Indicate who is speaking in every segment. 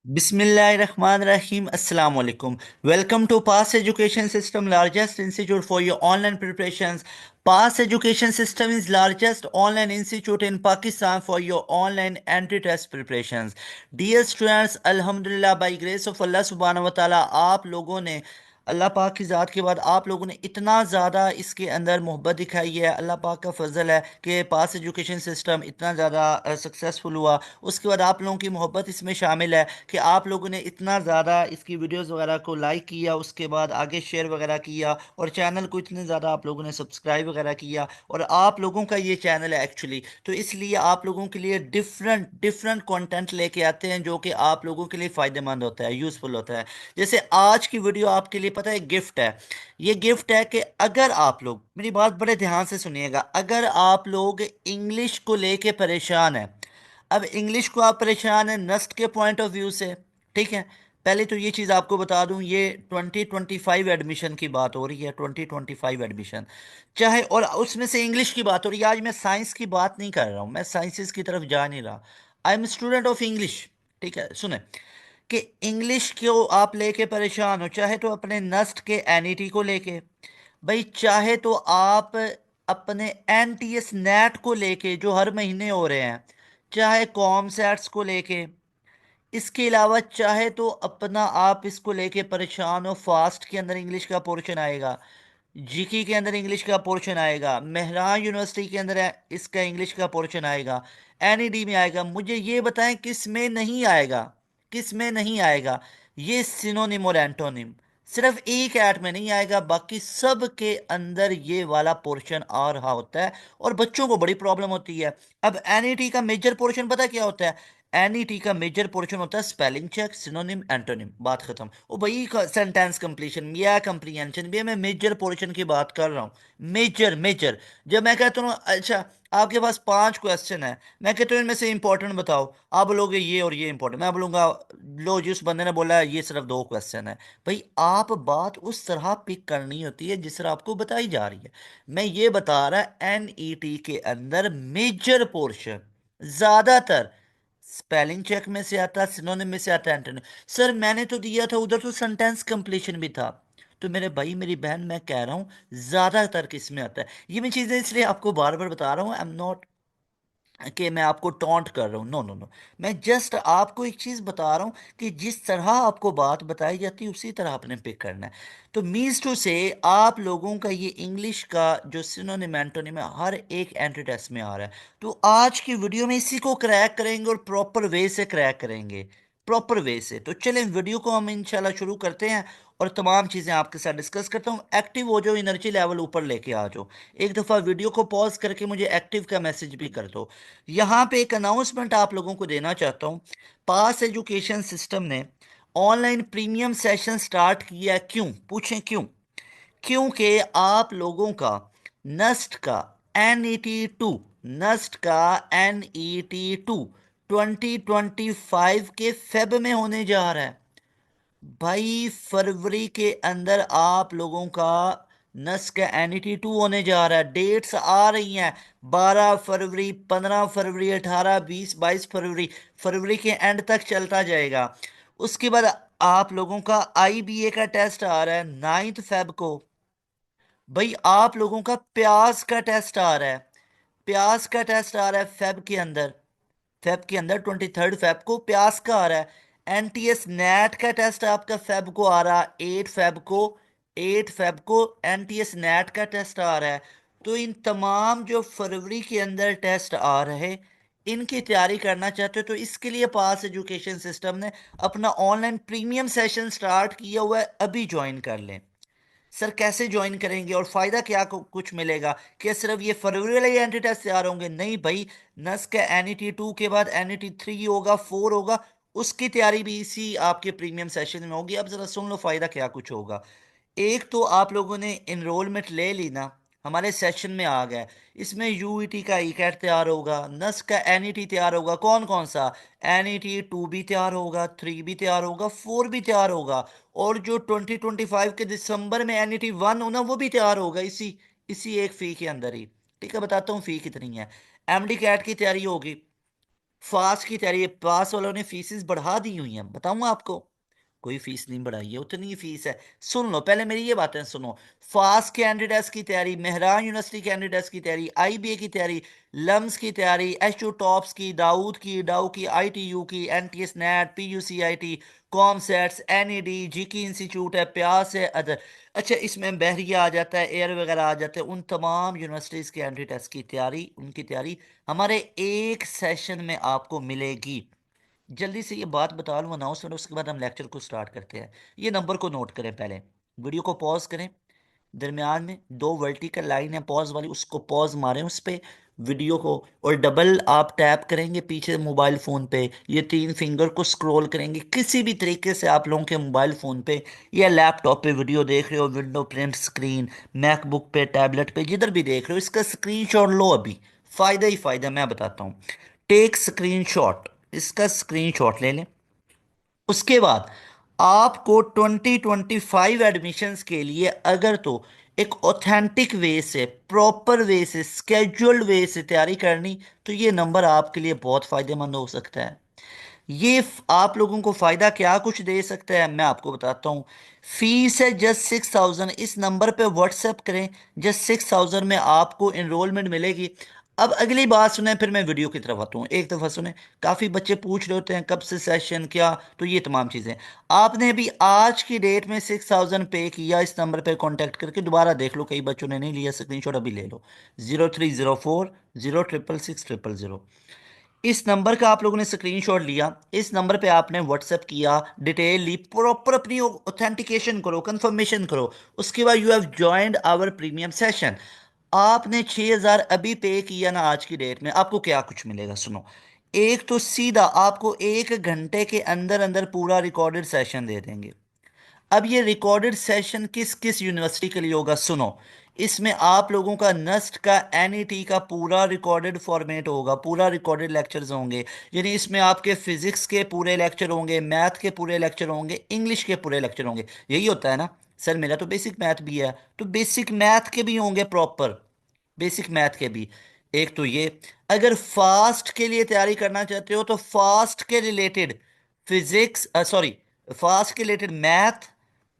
Speaker 1: Bismillahirrahmanirrahim. Assalamu alaikum. Welcome to Pass Education System, largest institute for your online preparations. Pass Education System is largest online institute in Pakistan for your online entry test preparations. Dear students, Alhamdulillah, by grace of Allah Subhanahu wa Taala, आप लोगों ने अल्लाह पाक की ज़ात के बाद आप लोगों ने इतना ज़्यादा इसके अंदर मोहब्बत दिखाई है। अल्लाह पाक का फजल है कि पास एजुकेशन सिस्टम इतना ज़्यादा सक्सेसफुल हुआ। उसके बाद आप लोगों की मोहब्बत इसमें शामिल है कि आप लोगों ने इतना ज़्यादा इसकी वीडियोस वगैरह को लाइक किया, उसके बाद आगे शेयर वगैरह किया और चैनल को इतने ज़्यादा आप लोगों ने सब्सक्राइब वगैरह किया। और आप लोगों का ये चैनल है एक्चुअली, तो इसलिए आप लोगों के लिए डिफरेंट डिफरेंट कंटेंट लेके आते हैं जो कि आप लोगों के लिए फ़ायदेमंद होता है, यूज़फुल होता है। जैसे आज की वीडियो आपके लिए पता है गिफ्ट है। ये गिफ्ट है कि अगर आप लोग मेरी बात बड़े ध्यान से सुनिएगा, अगर आप लोग इंग्लिश को लेके परेशान हैं, अब इंग्लिश को आप परेशान हैं नस्ट के पॉइंट ऑफ व्यू से, ठीक है। पहले तो ये चीज़ आपको बता दूं, ये 2025 एडमिशन की बात हो रही है, 2025 एडमिशन चाहे, और उसमें से इंग्लिश की बात हो रही है। आज मैं साइंस की बात नहीं कर रहा हूँ, मैं साइंसेस की तरफ जा नहीं रहा। I am student of English, ठीक है। सुने कि इंग्लिश को आप लेके परेशान हो, चाहे तो अपने नस्ट के एनईटी को लेके, भाई चाहे तो आप अपने एनटीएस नेट को लेके जो हर महीने हो रहे हैं, चाहे कॉम सेट्स को लेके, इसके अलावा चाहे तो अपना आप इसको लेके परेशान हो, फास्ट के अंदर इंग्लिश का पोर्शन आएगा, जीके के अंदर इंग्लिश का पोर्शन आएगा, मेहरान यूनिवर्सिटी के अंदर इसका इंग्लिश का पोर्शन आएगा, एनईडी में आएगा। मुझे ये बताएं किस में नहीं आएगा, किस में नहीं आएगा। ये सिनोनिम और एंटोनिम सिर्फ एक ऐड में नहीं आएगा, बाकी सब के अंदर ये वाला पोर्शन आ रहा होता है और बच्चों को बड़ी प्रॉब्लम होती है। अब एनईटी का मेजर पोर्शन पता क्या होता है? एनईटी का मेजर पोर्शन होता है स्पेलिंग चेक, सिनोनिम, एंटोनिम, बात खत्म। ओ भाई, सेंटेंस कंप्लीशन या कंप्रीहेंशन भी मैं मेजर पोर्शन की बात कर रहा हूँ। Major major. जब मैं कहता हूँ अच्छा आपके पास 5 क्वेश्चन है, मैं कहता हूँ इनमें से इंपॉर्टेंट बताओ, आप बोलोगे ये और ये इंपॉर्टेंट, मैं बोलूंगा लो जी उस बंदे ने बोला है ये सिर्फ 2 क्वेश्चन है। भाई आप बात उस तरह पिक करनी होती है जिस तरह आपको बताई जा रही है। मैं ये बता रहा एनईटी के अंदर मेजर पोर्शन ज्यादातर स्पेलिंग चेक में से आता, सिनोनिम में से आता है, एंटोनिम। सर मैंने तो दिया था उधर तो सेंटेंस कंप्लीशन भी था। तो मेरे भाई मेरी बहन, मैं कह रहा हूँ ज्यादातर किस में आता है। ये मैं चीजें इसलिए आपको बार बार बता रहा हूँ, आई एम नॉट कि मैं आपको टॉन्ट कर रहा हूँ, नो नो नो। मैं जस्ट आपको एक चीज बता रहा हूँ कि जिस तरह आपको बात बताई जाती है उसी तरह आपने पिक करना है। तो मीन्स टू से आप लोगों का ये इंग्लिश का जो सिनोनिम एंटोनिम है हर एक एंट्री टेस्ट में आ रहा है। तो आज की वीडियो में इसी को क्रैक करेंगे और प्रॉपर वे से क्रैक करेंगे, प्रॉपर वे से। तो चलें वीडियो को हम इंशाल्लाह शुरू करते हैं और तमाम चीज़ें आपके साथ डिस्कस करता हूँ। एक्टिव हो जाओ, एनर्जी लेवल ऊपर लेके आ जाओ। एक दफ़ा वीडियो को पॉज करके मुझे एक्टिव का मैसेज भी कर दो। यहाँ पे एक अनाउंसमेंट आप लोगों को देना चाहता हूँ। पास एजुकेशन सिस्टम ने ऑनलाइन प्रीमियम सेशन स्टार्ट किया। क्यों पूछें क्यों? क्योंकि आप लोगों का नस्ट का NET 2, नस्ट का NET 2 2025 के फेब में होने जा रहा है। भाई फरवरी के अंदर आप लोगों का नस का NET 2 होने जा रहा है। डेट्स आ रही हैं 12 फरवरी, 15 फरवरी, 18, 20, 22 फरवरी, फरवरी के एंड तक चलता जाएगा। उसके बाद आप लोगों का IBA का टेस्ट आ रहा है 9 फेब को। भाई आप लोगों का प्यास का टेस्ट आ रहा है, प्यास का टेस्ट आ रहा है फेब के अंदर, फेब के अंदर 23 फेब को प्यास का आ रहा है। एनटीएस नेट का टेस्ट आपका फेब को आ रहा है, 8 फेब को, 8 फेब को एनटीएस नेट का टेस्ट आ रहा है। तो इन तमाम जो फरवरी के अंदर टेस्ट आ रहे, इनकी तैयारी करना चाहते हो तो इसके लिए पास एजुकेशन सिस्टम ने अपना ऑनलाइन प्रीमियम सेशन स्टार्ट किया हुआ है, अभी ज्वाइन कर लें। सर कैसे ज्वाइन करेंगे और फायदा क्या कुछ मिलेगा? क्या सिर्फ ये फरवरी वाले एंट्री टेस्ट तैयार होंगे? नहीं भाई, नस का NET 2 के बाद NET 3 होगा, 4 होगा, उसकी तैयारी भी इसी आपके प्रीमियम सेशन में होगी। अब जरा सुन लो फायदा क्या कुछ होगा। एक तो आप लोगों ने इनरोलमेंट ले ली ना, हमारे सेशन में आ गए। इसमें यूईटी का ई कैट तैयार होगा, नस का एनईटी तैयार होगा। कौन कौन सा? NET 2 भी तैयार होगा, 3 भी तैयार होगा, 4 भी तैयार होगा। और जो 2025 के दिसंबर में NET 1 हो ना, वो भी तैयार होगा इसी इसी एक फी के अंदर ही। ठीक है, बताता हूँ फी कितनी है। MD कैट की तैयारी होगी फास्ट की तैयारी, पास वालों ने फीसेस बढ़ा दी हुई हैं, बताऊंगा आपको। कोई फीस नहीं बढ़ाई है, उतनी ही फीस है। सुन लो पहले मेरी ये बातें सुनो। फास्ट कैंडिडेट्स की तैयारी, मेहरान यूनिवर्सिटी कैंडिडेट्स की तैयारी, आईबीए की तैयारी, लम्स की तैयारी, एच टॉप्स की, दाऊद की, डाउ की, आईटीयू की, एनटीएस नेट, पीयूसीआईटी, कॉमसेट्स, एनईडी, जीकी इंस्टीट्यूट है, प्यास है, अदर। अच्छा, इसमें बहरिया आ जाता है, एयर वगैरह आ जाते हैं। उन तमाम यूनिवर्सिटीज़ के एंट्री टेस्ट की तैयारी, उनकी तैयारी हमारे एक सेशन में आपको मिलेगी। जल्दी से ये बात बता लूँ अनाउंसमेंट, उसके बाद हम लेक्चर को स्टार्ट करते हैं। ये नंबर को नोट करें, पहले वीडियो को पॉज करें, दरमियान में दो वर्टिकल लाइन है पॉज वाली, उसको पॉज मारें उस पर वीडियो को, और डबल आप टैप करेंगे पीछे मोबाइल फ़ोन पे, ये तीन फिंगर को स्क्रॉल करेंगे किसी भी तरीके से। आप लोगों के मोबाइल फ़ोन पे या लैपटॉप पे वीडियो देख रहे हो, विंडो प्रिंट स्क्रीन, मैकबुक पे, टैबलेट पे, जिधर भी देख रहे हो, इसका स्क्रीनशॉट लो अभी। फ़ायदा ही फ़ायदा, मैं बताता हूँ। टेक स्क्रीनशॉट, इसका स्क्रीनशॉट ले लें। उसके बाद आपको 2025 एडमिशन्स के लिए अगर तो एक ऑथेंटिक वे से, प्रॉपर वे से, स्केड्यूल्ड वे से तैयारी करनी, तो ये नंबर आपके लिए बहुत फ़ायदेमंद हो सकता है। ये आप लोगों को फ़ायदा क्या कुछ दे सकता है, मैं आपको बताता हूँ। फीस है जस्ट 6000, इस नंबर पे व्हाट्सएप करें, जस्ट 6000 में आपको इनरोलमेंट मिलेगी। अब अगली बात सुने, फिर मैं वीडियो की तरफ आता हूँ। एक दफ़ा सुने, काफ़ी बच्चे पूछ रहे होते हैं कब से सेशन क्या, तो ये तमाम चीज़ें आपने अभी आज की डेट में 6000 पे किया, इस नंबर पे कांटेक्ट करके दोबारा देख लो, कई बच्चों ने नहीं लिया स्क्रीनशॉट, अभी ले लो। 0304 066 000, इस नंबर का आप लोगों ने स्क्रीनशॉट लिया, इस नंबर पे आपने व्हाट्सएप किया, डिटेल ली, प्रॉपर अपनी ऑथेंटिकेशन करो, कंफर्मेशन करो। उसके बाद you have joined our premium session. आपने 6000 अभी पे किया ना, आज की डेट में आपको क्या कुछ मिलेगा सुनो। एक तो सीधा आपको 1 घंटे के अंदर अंदर पूरा रिकॉर्डेड सेशन दे देंगे। अब ये रिकॉर्डेड सेशन किस किस यूनिवर्सिटी के लिए होगा सुनो। इसमें आप लोगों का नस्ट का, एनईटी का पूरा रिकॉर्डेड फॉर्मेट होगा, पूरा रिकॉर्डेड लेक्चर्स होंगे। यानी इसमें आपके फिजिक्स के पूरे लेक्चर होंगे, मैथ के पूरे लेक्चर होंगे, इंग्लिश के पूरे लेक्चर होंगे। यही होता है ना सर, मेरा तो बेसिक मैथ भी है, तो बेसिक मैथ के भी होंगे प्रॉपर, बेसिक मैथ के भी। एक तो ये, अगर फास्ट के लिए तैयारी करना चाहते हो तो फास्ट के रिलेटेड फिजिक्स, सॉरी, फास्ट के रिलेटेड मैथ,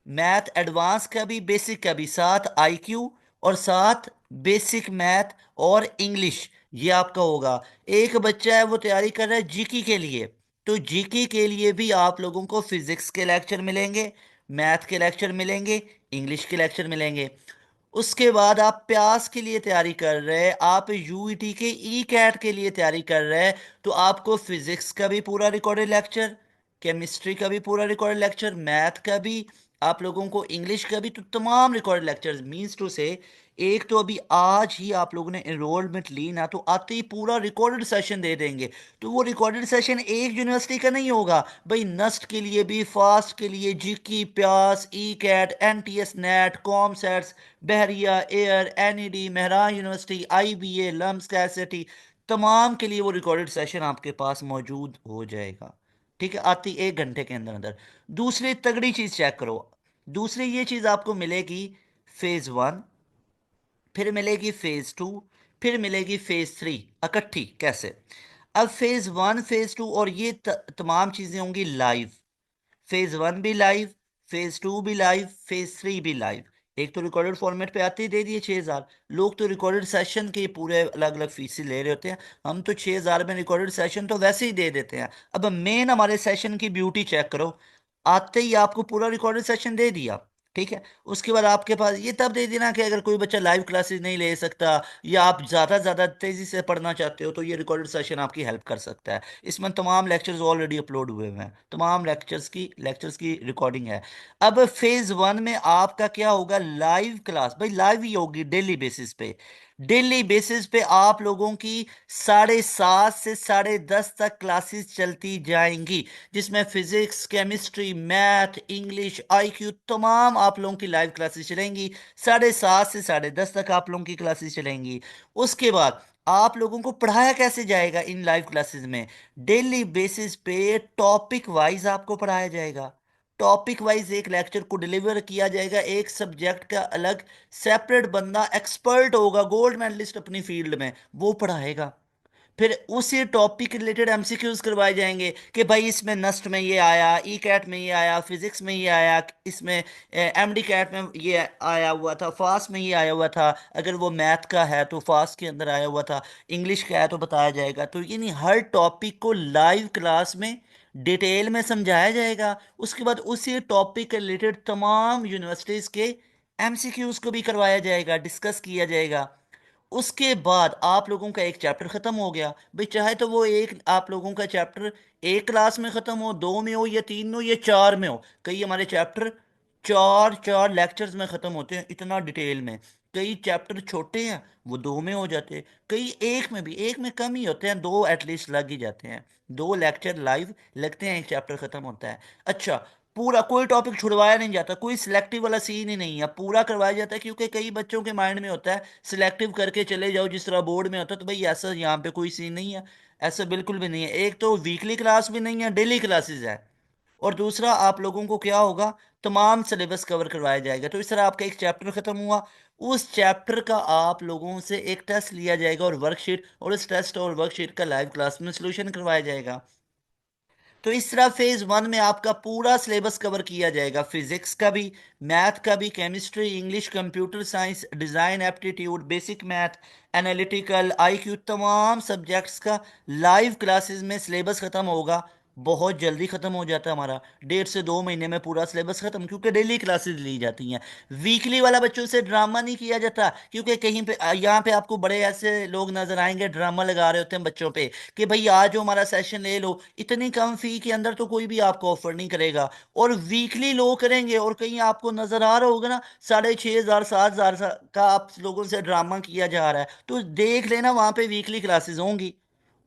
Speaker 1: मैथ एडवांस का भी, बेसिक का भी, साथ आईक्यू, और साथ बेसिक मैथ और इंग्लिश, ये आपका होगा। एक बच्चा है वो तैयारी कर रहा है जीके के लिए, तो जीके के लिए भी आप लोगों को फिजिक्स के लेक्चर मिलेंगे, मैथ के लेक्चर मिलेंगे, इंग्लिश के लेक्चर मिलेंगे। उसके बाद आप प्यास के लिए तैयारी कर रहे हैं, आप यूईटी के ई कैट के लिए तैयारी कर रहे हैं, तो आपको फिजिक्स का भी पूरा रिकॉर्डेड लेक्चर, केमिस्ट्री का भी पूरा रिकॉर्डेड लेक्चर, मैथ का भी, आप लोगों को इंग्लिश का भी, तो तमाम रिकॉर्डेड लेक्चर्स। मींस टू से, एक तो अभी आज ही आप लोगों ने एनरोलमेंट ली ना, तो आते ही पूरा रिकॉर्डेड सेशन दे देंगे। तो वो रिकॉर्डेड सेशन एक यूनिवर्सिटी का नहीं होगा भाई, नस्ट के लिए भी, फास्ट के लिए, जीकी, प्यास, E CAT, NTS NET, COMSATS, Bahria, Air, NED, Mehran university, IBA, LUMS, कैसेटी, तमाम के लिए वो रिकॉर्डेड सेशन आपके पास मौजूद हो जाएगा। ठीक है, आती 1 घंटे के अंदर अंदर। दूसरी तगड़ी चीज चेक करो, दूसरी ये चीज आपको मिलेगी, फेज 1, फिर मिलेगी फेज 2, फिर मिलेगी फेज 3, इकट्ठी कैसे। अब फेज 1, फेज 2 और ये तमाम चीजें होंगी लाइव। फेज 1 भी लाइव, फेज 2 भी लाइव, फेज 3 भी लाइव। एक तो रिकॉर्डेड फॉर्मेट पे आते ही दे दिए 6000। लोग तो रिकॉर्डेड सेशन के पूरे अलग अलग फीस ले रहे होते हैं, हम तो 6000 में रिकॉर्डेड सेशन तो वैसे ही दे देते हैं। अब मेन हमारे सेशन की ब्यूटी चेक करो, आते ही आपको पूरा रिकॉर्डेड सेशन दे दिया। ठीक है, उसके बाद आपके पास ये तब दे देना कि अगर कोई बच्चा लाइव क्लासेस नहीं ले सकता, या आप ज़्यादा तेज़ी से पढ़ना चाहते हो, तो ये रिकॉर्डेड सेशन आपकी हेल्प कर सकता है। इसमें तमाम लेक्चर्स ऑलरेडी अपलोड हुए हुए हैं, तमाम लेक्चर्स की रिकॉर्डिंग है। अब फेज 1 में आपका क्या होगा, लाइव क्लास, भाई लाइव ही होगी डेली बेसिस पे। डेली बेसिस पे आप लोगों की 7:30 से 10:30 तक क्लासेस चलती जाएंगी, जिसमें physics, chemistry, math, English, IQ, तमाम आप लोगों की लाइव क्लासेस चलेंगी। 7:30 से 10:30 तक आप लोगों की क्लासेस चलेंगी। उसके बाद आप लोगों को पढ़ाया कैसे जाएगा इन लाइव क्लासेस में, डेली बेसिस पे टॉपिक वाइज आपको पढ़ाया जाएगा। टॉपिक वाइज एक लेक्चर को डिलीवर किया जाएगा, एक सब्जेक्ट का अलग सेपरेट बंदा एक्सपर्ट होगा, गोल्ड मेडलिस्ट अपनी फील्ड में, वो पढ़ाएगा। फिर उसी टॉपिक के रिलेटेड एमसीक्यूज करवाए जाएंगे कि भाई इसमें नस्ट में ये आया, ई कैट में ये आया, फिजिक्स में ये आया, इसमें एमडी कैट में ये आया हुआ था, फास्ट में ये आया हुआ था, अगर वो मैथ का है तो फास्ट के अंदर आया हुआ था, इंग्लिश का है तो बताया जाएगा। तो यानी हर टॉपिक को लाइव क्लास में डिटेल में समझाया जाएगा। उसके बाद उसी टॉपिक के रिलेटेड तमाम यूनिवर्सिटीज़ के एमसीक्यूज को भी करवाया जाएगा, डिस्कस किया जाएगा। उसके बाद आप लोगों का एक चैप्टर खत्म हो गया भाई, चाहे तो वो एक आप लोगों का चैप्टर एक क्लास में खत्म हो, दो में हो, या तीन में हो, या चार में हो। कई हमारे चैप्टर चार चार लेक्चर्स में खत्म होते हैं, इतना डिटेल में। कई चैप्टर छोटे हैं, वो दो में हो जाते हैं। कई एक में भी, एक में कम ही होते हैं, दो एटलीस्ट लग ही जाते हैं। दो लेक्चर लाइव लगते हैं, एक चैप्टर खत्म होता है। अच्छा, पूरा कोई टॉपिक छुड़वाया नहीं जाता, कोई सिलेक्टिव वाला सीन ही नहीं है, पूरा करवाया जाता है। क्योंकि कई बच्चों के माइंड में होता है सिलेक्टिव करके चले जाओ जिस तरह बोर्ड में होता है, तो भाई ऐसा यहाँ पे कोई सीन नहीं है। ऐसा बिल्कुल भी नहीं है। एक तो वीकली क्लास भी नहीं है, डेली क्लासेस है। और दूसरा, आप लोगों को क्या होगा, तमाम सिलेबस कवर करवाया जाएगा। तो इस तरह आपका एक चैप्टर खत्म हुआ, उस चैप्टर का आप लोगों से एक टेस्ट लिया जाएगा और वर्कशीट, और उस टेस्ट और वर्कशीट का लाइव क्लास में सोल्यूशन करवाया जाएगा। तो इस तरह फेज वन में आपका पूरा सिलेबस कवर किया जाएगा, फिजिक्स का भी, मैथ का भी, chemistry, English, computer science, design aptitude, basic math, analytical, IQ, तमाम सब्जेक्ट्स का लाइव क्लासेस में सिलेबस ख़त्म होगा। बहुत जल्दी ख़त्म हो जाता है हमारा, 1.5 से 2 महीने में पूरा सिलेबस ख़त्म, क्योंकि डेली क्लासेस ली जाती हैं। वीकली वाला बच्चों से ड्रामा नहीं किया जाता, क्योंकि कहीं पे यहाँ पे आपको बड़े ऐसे लोग नजर आएंगे ड्रामा लगा रहे होते हैं बच्चों पे कि भाई आज हमारा सेशन ले लो, इतनी कम फी के अंदर तो कोई भी आपको ऑफर नहीं करेगा। और वीकली लोग करेंगे, और कहीं आपको नजर आ रहा होगा ना 6,500 7,000 का आप लोगों से ड्रामा किया जा रहा है, तो देख लेना वहां पे वीकली क्लासेस होंगी,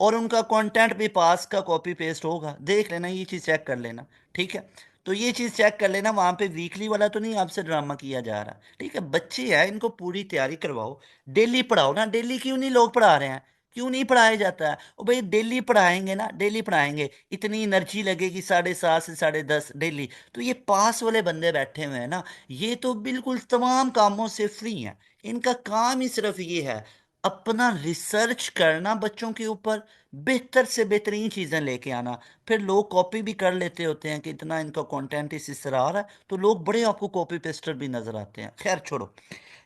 Speaker 1: और उनका कंटेंट भी पास का कॉपी पेस्ट होगा, देख लेना, ये चीज़ चेक कर लेना। ठीक है, तो ये चीज़ चेक कर लेना, वहां पे वीकली वाला तो नहीं आपसे ड्रामा किया जा रहा। ठीक है, बच्चे हैं, इनको पूरी तैयारी करवाओ, डेली पढ़ाओ ना। डेली क्यों नहीं लोग पढ़ा रहे हैं, क्यों नहीं पढ़ाया जाता है? और भाई डेली पढ़ाएंगे ना, डेली पढ़ाएंगे, इतनी एनर्जी लगेगी 7:30 से 10:30 डेली, तो ये पास वाले बंदे बैठे हुए हैं ना, ये तो बिल्कुल तमाम कामों से फ्री हैं। इनका काम ही सिर्फ ये है, अपना रिसर्च करना बच्चों के ऊपर, बेहतर से बेहतरीन चीज़ें लेके आना। फिर लोग कॉपी भी कर लेते होते हैं कि इतना इनका कंटेंट इस तरह आ रहा है, तो लोग बड़े आपको कॉपी पेस्टर भी नजर आते हैं। खैर छोड़ो,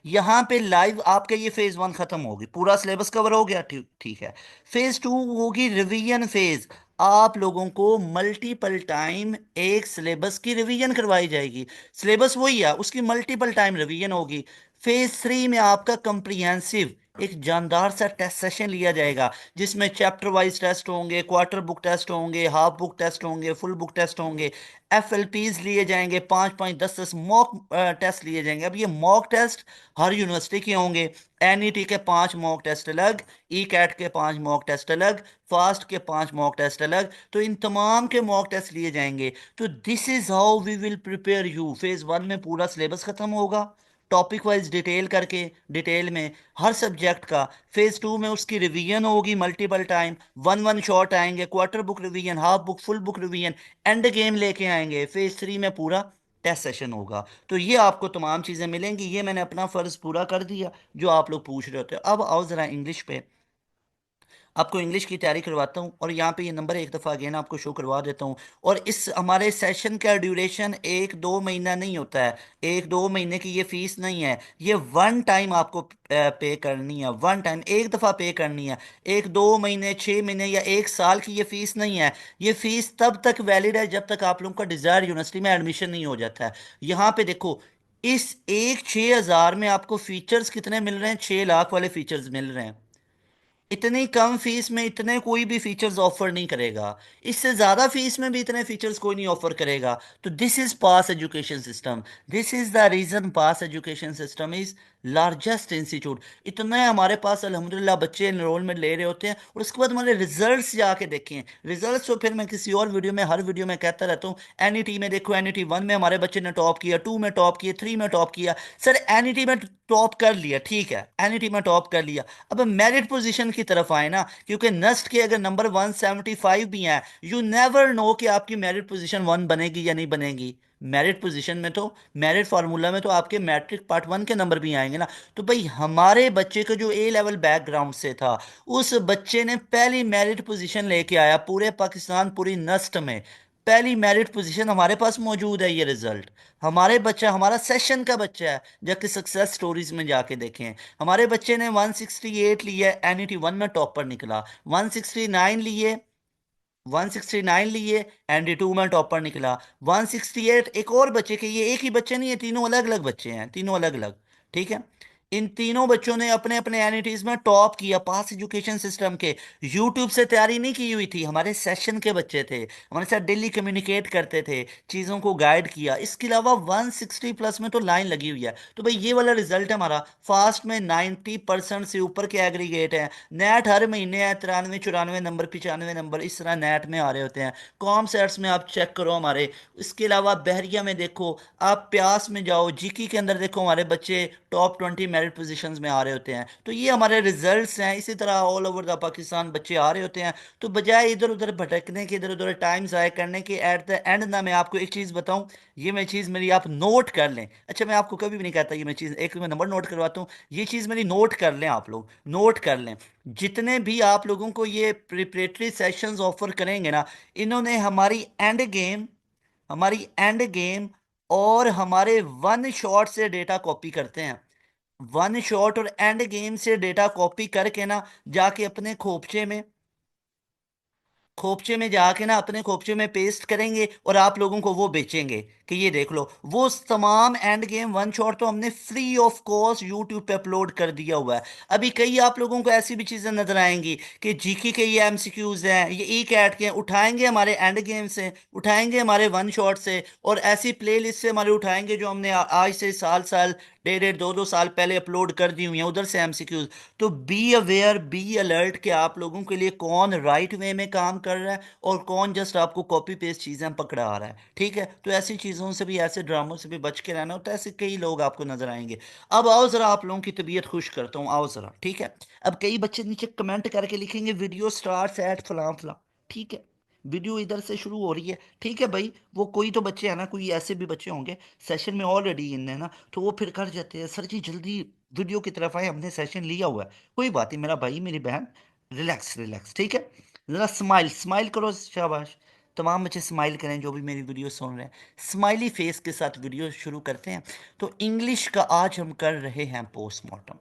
Speaker 1: यहाँ पे लाइव आपका ये फेज वन खत्म होगी, पूरा सिलेबस कवर हो गया, ठीक ठीक है। फेज टू होगी रिवीजन फेज। आप लोगों को मल्टीपल टाइम एक सिलेबस की रिवीजन करवाई जाएगी। सिलेबस वही है, उसकी मल्टीपल टाइम रिवीजन होगी। फेज थ्री में आपका कंप्रीहेंसिव एक जानदार सा टेस्ट सेशन लिया जाएगा, जिसमें चैप्टर वाइज टेस्ट होंगे, क्वार्टर बुक टेस्ट होंगे, हाफ बुक टेस्ट होंगे, फुल बुक टेस्ट होंगे, एफएलपीज लिए जाएंगे, 5 5 10 10 मॉक टेस्ट लिए जाएंगे। अब ये मॉक टेस्ट हर यूनिवर्सिटी के होंगे। एनईटी के 5 मॉक टेस्ट अलग, ई कैट के 5 मॉक टेस्ट अलग, फास्ट के 5 मॉक टेस्ट अलग, तो इन तमाम के मॉक टेस्ट लिए जाएंगे। तो this is how we will prepare you. Phase one में पूरा सिलेबस खत्म होगा, टॉपिक वाइज डिटेल करके, डिटेल में हर सब्जेक्ट का। फेज टू में उसकी रिवीजन होगी multiple time, one one shot आएंगे, quarter book revision, half book, full book revision, end game लेके आएंगे। फेज थ्री में पूरा टेस्ट सेशन होगा। तो ये आपको तमाम चीज़ें मिलेंगी। ये मैंने अपना फ़र्ज़ पूरा कर दिया जो आप लोग पूछ रहे होते। अब आओ ज़रा इंग्लिश पे, आपको इंग्लिश की तैयारी करवाता हूँ, और यहाँ पे ये नंबर एक दफ़ा अगेन आपको शो करवा देता हूँ। और इस हमारे सेशन का ड्यूरेशन 1 2 महीना नहीं होता है, 1 2 महीने की ये फीस नहीं है, ये वन टाइम आपको पे करनी है, वन टाइम एक दफ़ा पे करनी है। 1 2 महीने, 6 महीने या 1 साल की ये फीस नहीं है। ये फीस तब तक वैलिड है जब तक आप लोगों का डिज़ायर यूनिवर्सिटी में एडमिशन नहीं हो जाता है। यहाँ पे देखो, इस एक 6,000 में आपको फीचर्स कितने मिल रहे हैं? 6 लाख वाले फीचर्स मिल रहे हैं। इतनी कम फीस में इतने कोई भी फीचर्स ऑफर नहीं करेगा, इससे ज्यादा फीस में भी इतने फीचर्स कोई नहीं ऑफर करेगा। तो this is pass education system, this is the reason pass education system is largest institute. इतने हमारे पास अल्हम्दुलिल्लाह बच्चे एनरोलमेंट ले रहे होते हैं, और उसके बाद हमारे रिजल्ट्स जाके देखें। रिजल्ट्स तो फिर मैं किसी और वीडियो में, हर वीडियो में कहता रहता हूँ, एनईटी में देखो, एनईटी वन में हमारे बच्चे ने टॉप किया, टू में टॉप किया, थ्री में टॉप किया। सर एनईटी में टॉप कर लिया, ठीक है, एनईटी में टॉप कर लिया, अब मेरिट पोजीशन की तरफ आए ना, क्योंकि नस्ट के अगर नंबर 175 भी हैं, यू नेवर नो कि आपकी मेरिट पोजीशन वन बनेगी या नहीं बनेगी। मेरिट पोजीशन में तो, मेरिट फार्मूला में तो आपके मैट्रिक पार्ट वन के नंबर भी आएंगे ना। तो भाई हमारे बच्चे का जो ए लेवल बैकग्राउंड से था, उस बच्चे ने पहली मेरिट पोजीशन लेके आया पूरे पाकिस्तान, पूरी नस्ट में पहली मेरिट पोजीशन हमारे पास मौजूद है। ये रिजल्ट हमारे बच्चा, हमारा सेशन का बच्चा है, जाके सक्सेस स्टोरीज में जाके देखें। हमारे बच्चे ने 168 लिए, एनईटी वन में टॉपर निकला। 169 लिए, 169 लिए, एनडी टू में टॉपर निकला। 168 एक और बच्चे के, ये एक ही बच्चे नहीं है, तीनों अलग अलग बच्चे हैं, तीनों अलग अलग। ठीक है। इन तीनों बच्चों ने अपने अपने एनिटीज में टॉप किया पास एजुकेशन सिस्टम के। यूट्यूब से तैयारी नहीं की हुई थी, हमारे सेशन के बच्चे थे, हमारे साथ डेली कम्युनिकेट करते थे, चीज़ों को गाइड किया। इसके अलावा 160 प्लस में तो लाइन लगी हुई है। तो भाई ये वाला रिजल्ट है हमारा। फास्ट में 90% से ऊपर के एग्रीगेट है। नेट हर महीने है 93 94 नंबर, 95 नंबर, इस तरह नेट में आ रहे होते हैं। कॉम सेट्स में आप चेक करो हमारे। इसके अलावा बहरिया में देखो, आप प्यास में जाओ, जीकी के अंदर देखो, हमारे बच्चे टॉप 20 मेरिट पोजीशंस में आ रहे होते हैं। तो ये हमारे रिजल्ट्स हैं। इसी तरह ऑल ओवर द पाकिस्तान बच्चे आ रहे होते हैं। तो बजाय इधर उधर भटकने के, इधर उधर टाइम ज़ाय करने के, एट द एंड ना मैं आपको एक चीज़ बताऊं, ये मैं चीज़ मेरी आप नोट कर लें। अच्छा, मैं आपको कभी भी नहीं कहता ये मैं चीज़, एक मैं नंबर नोट करवाता हूँ, ये चीज़ मेरी नोट कर लें, आप लोग नोट कर लें। जितने भी आप लोगों को ये प्रिपरेटरी सेशंस ऑफर करेंगे ना, इन्होंने हमारी एंड गेम और हमारे वन शॉट से डेटा कॉपी करते हैं। वन शॉट और एंड गेम से डेटा कॉपी करके ना, जाके अपने खोपचे में जाके ना, अपने खोपचे में पेस्ट करेंगे और आप लोगों को वो बेचेंगे कि ये देख लो। वो तमाम एंड गेम वन शॉट तो हमने फ्री ऑफ कॉस्ट यूट्यूब पे अपलोड कर दिया हुआ है। अभी कई आप लोगों को ऐसी भी चीजें नजर आएंगी कि जीके के ये एमसीक्यूज हैं, ये ई कैट के उठाएंगे, हमारे एंड गेम से उठाएंगे, हमारे वन शॉट से, और ऐसी प्ले लिस्ट से हमारे उठाएंगे जो हमने आज से साल साल, 1.5 2 2 साल पहले अपलोड कर दी हुई है, उधर से एमसीक्यूज। तो बी अवेयर, बी अलर्ट कि आप लोगों के लिए कौन राइट वे में काम कर रहा है और कौन जस्ट आपको कॉपी पेस्ट चीजें पकड़ा रहा है। ठीक है। तो ऐसी चीजों से भी, ऐसे ड्रामों से भी बच के रहना होता है। ऐसे कई लोग आपको नजर आएंगे। अब आओ जरा आप लोगों की तबीयत खुश करता हूँ, आओ जरा। ठीक है। अब कई बच्चे नीचे कमेंट करके लिखेंगे वीडियो स्टार्ट एट फलां फलां। ठीक है, वीडियो इधर से शुरू हो रही है। ठीक है भाई, वो कोई तो बच्चे हैं ना, कोई ऐसे भी बच्चे होंगे सेशन में ऑलरेडी इन है ना, तो वो फिर कर जाते हैं, सर जी जल्दी वीडियो की तरफ आए, हमने सेशन लिया हुआ है। कोई बात नहीं मेरा भाई, मेरी बहन, रिलैक्स रिलैक्स। ठीक है। जरा स्माइल स्माइल करो, शाबाश। तमाम बच्चे स्माइल करें जो भी मेरी वीडियो सुन रहे हैं। स्माइली फेस के साथ वीडियो शुरू करते हैं। तो इंग्लिश का आज हम कर रहे हैं पोस्टमार्टम।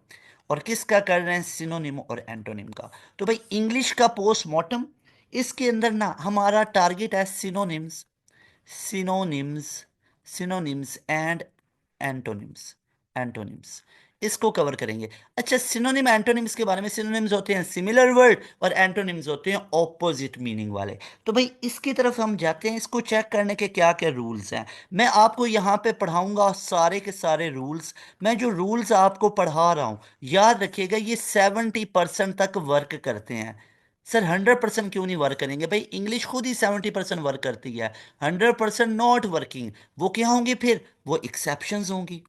Speaker 1: और किसका कर रहे हैं? सिनोनिम और एंटोनिम का। तो भाई इंग्लिश का पोस्टमार्टम, इसके अंदर ना हमारा टारगेट है synonyms, synonyms, synonyms and antonyms, antonyms, इसको कवर करेंगे। अच्छा, सिनोनिम एंटोनिम्स के बारे में, सिनोनिम्स होते हैं सिमिलर वर्ड और एंटोनिम्स होते हैं ऑपोजिट मीनिंग वाले। तो भाई इसकी तरफ हम जाते हैं, इसको चेक करने के क्या क्या रूल्स हैं। मैं आपको यहाँ पे पढ़ाऊंगा सारे के सारे रूल्स। मैं जो रूल्स आपको पढ़ा रहा हूँ, याद रखिएगा ये 70% तक वर्क करते हैं। सर 100% क्यों नहीं वर्क करेंगे? भाई इंग्लिश खुद ही 70% वर्क करती है। 100% नॉट वर्किंग। वो क्या होंगी फिर? वो एक्सेप्शंस होंगी,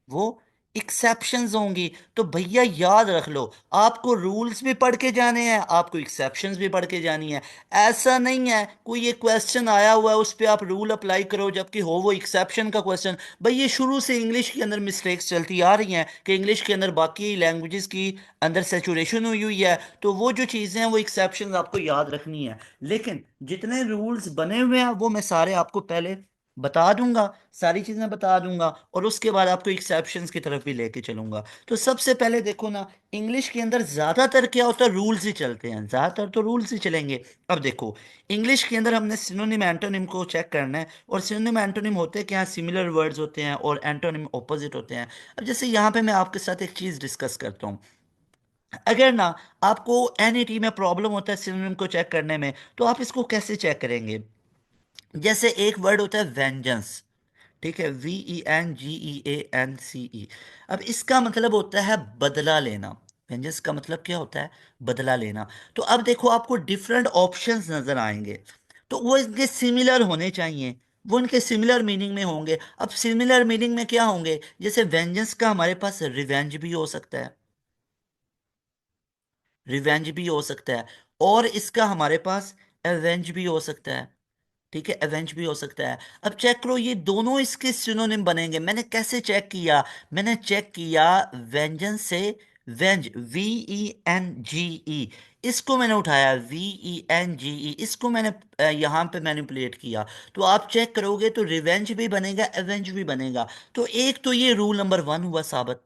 Speaker 1: वो एक्सेप्शंस होंगी। तो भैया याद रख लो, आपको रूल्स भी पढ़ के जाने हैं, आपको एक्सेप्शंस भी पढ़ के जानी है। ऐसा नहीं है कोई एक क्वेश्चन आया हुआ है उस पर आप रूल अप्लाई करो जबकि हो वो एक्सेप्शन का क्वेश्चन। भाई ये शुरू से इंग्लिश के अंदर मिस्टेक्स चलती आ रही हैं कि इंग्लिश के अंदर बाकी लैंग्वेजेस की अंदर सेचुरेशन हुई हुई है। तो वो जो चीज़ें हैं वो एक्सेप्शंस आपको याद रखनी है। लेकिन जितने रूल्स बने हुए हैं वो मैं सारे आपको पहले बता दूंगा, सारी चीजें बता दूंगा, और उसके बाद आपको एक्सेप्शंस की तरफ भी लेके चलूंगा। तो सबसे पहले देखो ना, इंग्लिश के अंदर ज्यादातर क्या होता है? रूल्स ही चलते हैं, ज्यादातर तो रूल्स ही चलेंगे। अब देखो, इंग्लिश के अंदर हमने सिनोनिम एंटोनिम को चेक करना है। और सिनोनिम एंटोनिम होते हैं क्या? सिमिलर वर्ड्स होते हैं और एंटोनिम ऑपोजिट होते हैं। अब जैसे यहाँ पे मैं आपके साथ एक चीज डिस्कस करता हूँ। अगर ना आपको एनईटी में प्रॉब्लम होता है सिनोनिम को चेक करने में, तो आप इसको कैसे चेक करेंगे? जैसे एक वर्ड होता है वेंजेंस, ठीक है, VENGEANCE। अब इसका मतलब होता है बदला लेना। वेंजेंस का मतलब क्या होता है? बदला लेना। तो अब देखो आपको डिफरेंट ऑप्शंस नजर आएंगे, तो वो इनके सिमिलर होने चाहिए, वो इनके सिमिलर मीनिंग में होंगे। अब सिमिलर मीनिंग में क्या होंगे? जैसे वेंजेंस का हमारे पास रिवेंज भी हो सकता है, रिवेंज भी हो सकता है, और इसका हमारे पास एवेंज भी हो सकता है। ठीक है, एवेंज भी हो सकता है। अब चेक करो ये दोनों इसके सिनोनिम बनेंगे। मैंने कैसे चेक किया? मैंने चेक किया वेंजन से। वेंज, VENGE, इसको मैंने उठाया, VENGE, इसको मैंने यहाँ पे मैनिपुलेट किया। तो आप चेक करोगे तो रिवेंज भी बनेगा, एवेंज भी बनेगा। तो एक तो ये रूल नंबर 1 हुआ साबित।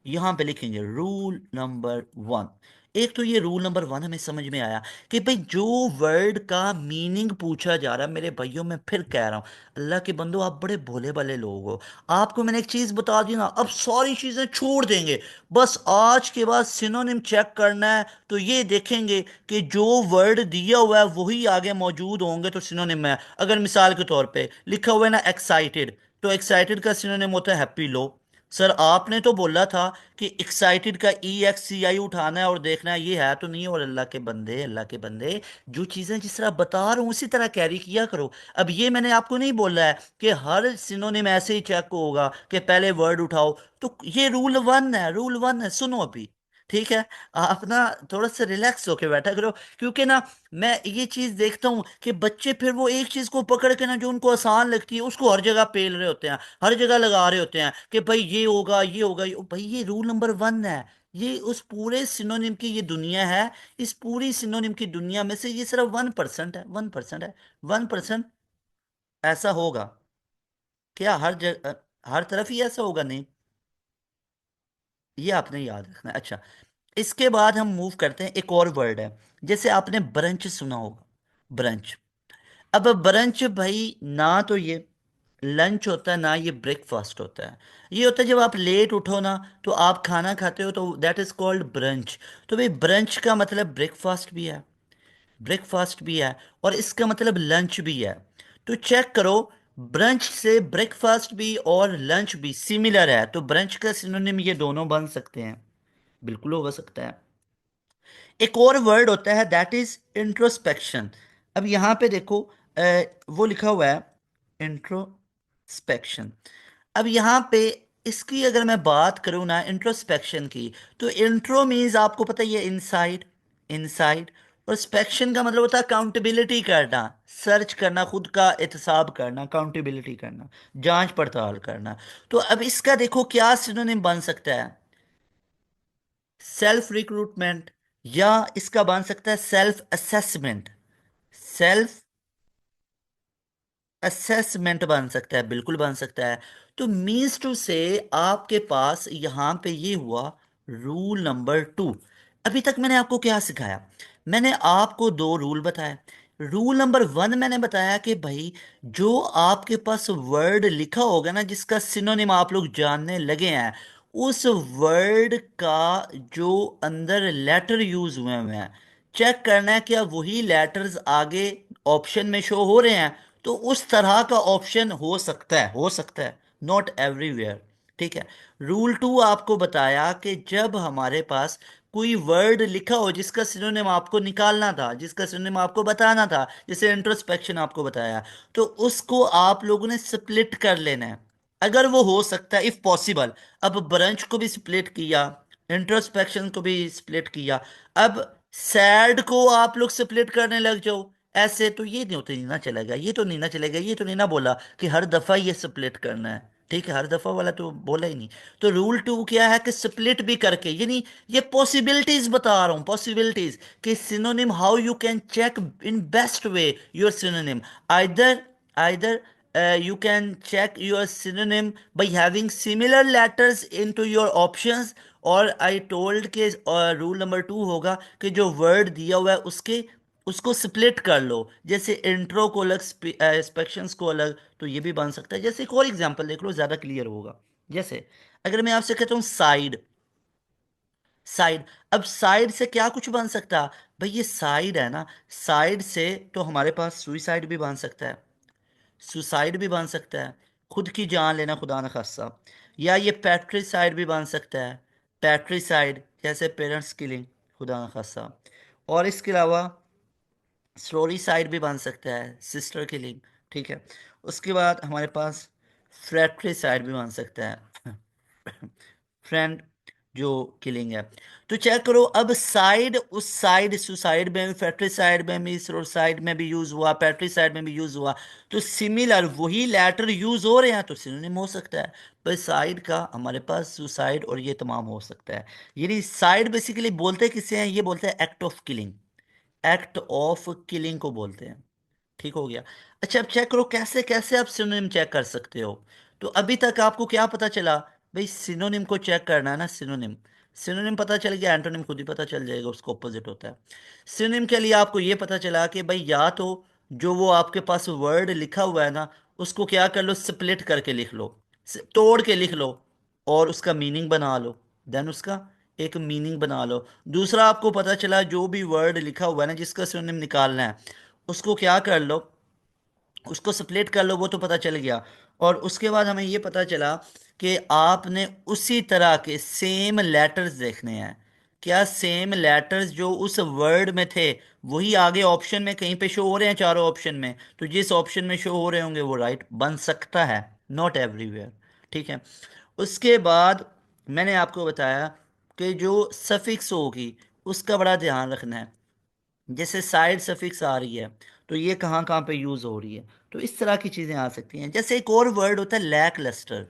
Speaker 1: यहां पे लिखेंगे रूल नंबर 1। एक तो ये रूल नंबर 1 हमें समझ में आया कि भाई जो वर्ड का मीनिंग पूछा जा रहा है, मेरे भाइयों मैं फिर कह रहा हूं, अल्लाह के बंदो आप बड़े भोले भाले लोग हो। आपको मैंने एक चीज बता दी ना, अब सारी चीजें छोड़ देंगे। बस आज के बाद सिनोनिम चेक करना है तो ये देखेंगे कि जो वर्ड दिया हुआ है वही आगे मौजूद होंगे तो सिनोनिम है। अगर मिसाल के तौर पे लिखा हुआ है ना एक्साइटेड, तो एक्साइटेड का सिनोनिम होता है हैप्पी लो। सर आपने तो बोला था कि एक्साइटेड का EXCI उठाना है और देखना है ये है तो नहीं। और अल्लाह के बंदे, अल्लाह के बंदे, जो चीजें जिस तरह बता रहा हूं उसी तरह कैरी किया करो। अब ये मैंने आपको नहीं बोला है कि हर सिनोनिम ऐसे ही चेक होगा कि पहले वर्ड उठाओ। तो ये रूल 1 है, रूल 1 है, सुनो अभी। ठीक है, आप ना थोड़ा सा रिलैक्स होके बैठा करो। क्योंकि ना मैं ये चीज देखता हूँ कि बच्चे फिर वो एक चीज को पकड़ के ना जो उनको आसान लगती है उसको हर जगह पेल रहे होते हैं, हर जगह लगा रहे होते हैं कि भाई ये होगा, ये होगा, भाई ये रूल नंबर 1 है। ये उस पूरे सिनोनिम की ये दुनिया है। इस पूरी सिनोनिम की दुनिया में से ये सिर्फ 1% है, 1% है। 1% ऐसा होगा। क्या हर जगह हर तरफ ही ऐसा होगा? नहीं, ये आपने याद रखना है। अच्छा, इसके बाद हम मूव करते हैं, एक और वर्ड है। जैसे आपने ब्रंच सुना होगा, ब्रंच। अब ब्रंच भाई ना तो ये लंच होता है ना ये ब्रेकफास्ट होता है। ये होता है जब आप लेट उठो ना तो आप खाना खाते हो तो दैट इज कॉल्ड ब्रंच। तो भाई ब्रंच का मतलब ब्रेकफास्ट भी है, ब्रेकफास्ट भी है, और इसका मतलब लंच भी है। तो चेक करो, ब्रंच से ब्रेकफास्ट भी और लंच भी सिमिलर है, तो ब्रंच का सिनोनिम ये दोनों बन सकते हैं, बिल्कुल हो सकता है। एक और वर्ड होता है दैट इज इंट्रोस्पेक्शन। अब यहां पे देखो, वो लिखा हुआ है इंट्रोस्पेक्शन। अब यहां पे इसकी अगर मैं बात करूं ना इंट्रोस्पेक्शन की, तो इंट्रो मीन्स आपको पता ही है इनसाइड, इनसाइड। और स्पेक्शन का मतलब होता है अकाउंटेबिलिटी करना, सर्च करना, खुद का एहतसाब करना, अकाउंटेबिलिटी करना, जांच पड़ताल करना। तो अब इसका देखो क्या सिनोनिम बन सकता है? सेल्फ रिक्रूटमेंट, या इसका बन सकता है सेल्फ असेसमेंट। सेल्फ असेसमेंट बन सकता है, बिल्कुल बन सकता है। तो मीन्स टू से आपके पास यहां पे ये हुआ रूल नंबर 2। अभी तक मैंने आपको क्या सिखाया? मैंने आपको दो रूल बताए। रूल नंबर 1 मैंने बताया कि भाई जो आपके पास वर्ड लिखा होगा ना जिसका सिनोनिम आप लोग जानने लगे हैं, उस वर्ड का जो अंदर लेटर यूज हुए हुए हैं, चेक करना है क्या वही लेटर्स आगे ऑप्शन में शो हो रहे हैं। तो उस तरह का ऑप्शन हो सकता है, हो सकता है, नॉट एवरीवेयर। ठीक है। रूल 2 आपको बताया कि जब हमारे पास कोई वर्ड लिखा हो जिसका सिनोनिम आपको निकालना था, जिसका सिनोनिम आपको बताना था, जैसे इंट्रोस्पेक्शन आपको बताया, तो उसको आप लोगों ने स्प्लिट कर लेना है अगर वो हो सकता है, इफ पॉसिबल। अब ब्रंच को भी स्प्लिट किया, इंट्रोस्पेक्शन को भी स्प्लिट किया, अब सैड को आप लोग स्प्लिट करने लग जाओ ऐसे, तो ये नहीं होता, नहीं ना चलेगा, ये तो नहीं ना चलेगा। ये तो नहीं ना बोला कि हर दफा ये स्प्लिट करना है। ठीक है, हर दफा वाला तो बोला ही नहीं। तो रूल 2 क्या है कि स्प्लिट भी करके, यानी ये पॉसिबिलिटीज बता रहा हूं, पॉसिबिलिटीज कि synonym how you can check in best way your synonym. Either either you can check your synonym by having similar letters into your options, और आई टोल्ड के रूल नंबर 2 होगा कि जो वर्ड दिया हुआ है उसके उसको स्प्लिट कर लो। जैसे इंट्रो को अलग, स्पेक्शंस को अलग, तो ये भी बन सकता है। जैसे एक और एग्जांपल देख लो, ज्यादा क्लियर होगा। जैसे अगर मैं आपसे कहता हूँ साइड, साइड। अब साइड से क्या कुछ बन सकता? भाई ये साइड है ना, साइड से तो हमारे पास सुइसाइड भी बन सकता है, सुसाइड भी बन सकता है, खुद की जान लेना खुदा न खास्ता। या ये पैट्रिसाइड भी बन सकता है, पैट्रिसाइड जैसे पेरेंट्स किलिंग, खुदा न खास्ता। और इसके अलावा स्टोरीसाइड भी बन सकता है, सिस्टर किलिंग। ठीक है। उसके बाद हमारे पास फ्रैट्रिसाइड भी बन सकता है, फ्रेंड जो किलिंग है। तो चेक करो, अब साइड, उस साइड, सुसाइड में, फैट्रिसाइड में भी, सुसाइड में भी यूज हुआ, पैट्रिसाइड में भी यूज हुआ। तो सिमिलर वही लेटर यूज हो रहे हैं तो सिनोनिम हो सकता है। पर साइड का हमारे पास सुसाइड और ये तमाम हो सकता है। यानी साइड बेसिकली बोलते किसे हैं, ये बोलते हैं act of killing, act of killing को बोलते हैं। ठीक हो गया। अच्छा, अब चेक करो कैसे कैसे आप सिनोनिम चेक कर सकते हो। तो अभी तक आपको क्या पता चला, भाई सिनोनिम को चेक करना है ना, सिनोनिम। सिनोनिम पता चल गया, एंटोनिम खुद ही पता चल जाएगा, उसको ऑपोजिट होता है। सिनोनिम के लिए आपको ये पता चला कि भाई या तो जो वो आपके पास वर्ड लिखा हुआ है ना, उसको क्या कर लो, स्प्लिट करके लिख लो, तोड़ के लिख लो, और उसका मीनिंग बना लो। देन उसका एक मीनिंग बना लो। दूसरा आपको पता चला जो भी वर्ड लिखा हुआ है ना जिसका सिनोनिम निकालना है, उसको क्या कर लो, उसको स्प्लिट कर लो, वो तो पता चल गया। और उसके बाद हमें ये पता चला कि आपने उसी तरह के सेम लेटर्स देखने हैं। क्या सेम लेटर्स जो उस वर्ड में थे वही आगे ऑप्शन में कहीं पे शो हो रहे हैं, चारों ऑप्शन में? तो जिस ऑप्शन में शो हो रहे होंगे वो राइट बन सकता है, नॉट एवरीवेयर। ठीक है। उसके बाद मैंने आपको बताया कि जो सफिक्स होगी उसका बड़ा ध्यान रखना है। जैसे साइड सफिक्स आ रही है तो ये कहाँ कहाँ पे यूज हो रही है, तो इस तरह की चीजें आ सकती हैं। जैसे एक और वर्ड होता है लैक लस्टर।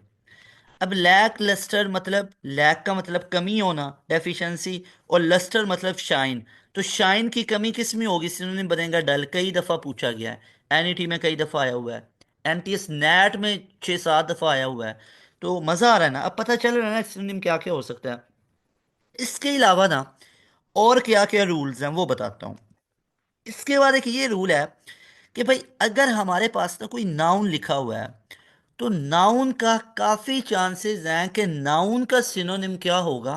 Speaker 1: अब लैक लस्टर मतलब, लैक का मतलब कमी होना, डेफिशिएंसी, और लस्टर मतलब शाइन। तो शाइन की कमी किस में होगी, सिनोनिम बनेगा डल। कई दफा पूछा गया है, एनईटी में कई दफा आया हुआ है, एनटीएस नेट में 6-7 दफा आया हुआ है। तो मजा आ रहा है ना, अब पता चल रहा है ना सिनोनिम क्या क्या हो सकता है। इसके अलावा ना और क्या क्या रूल्स हैं वो बताता हूँ। इसके बाद एक ये रूल है कि भाई अगर हमारे पास ना कोई नाउन लिखा हुआ है तो नाउन का काफी चांसेस हैं कि नाउन का सिनोनिम क्या होगा,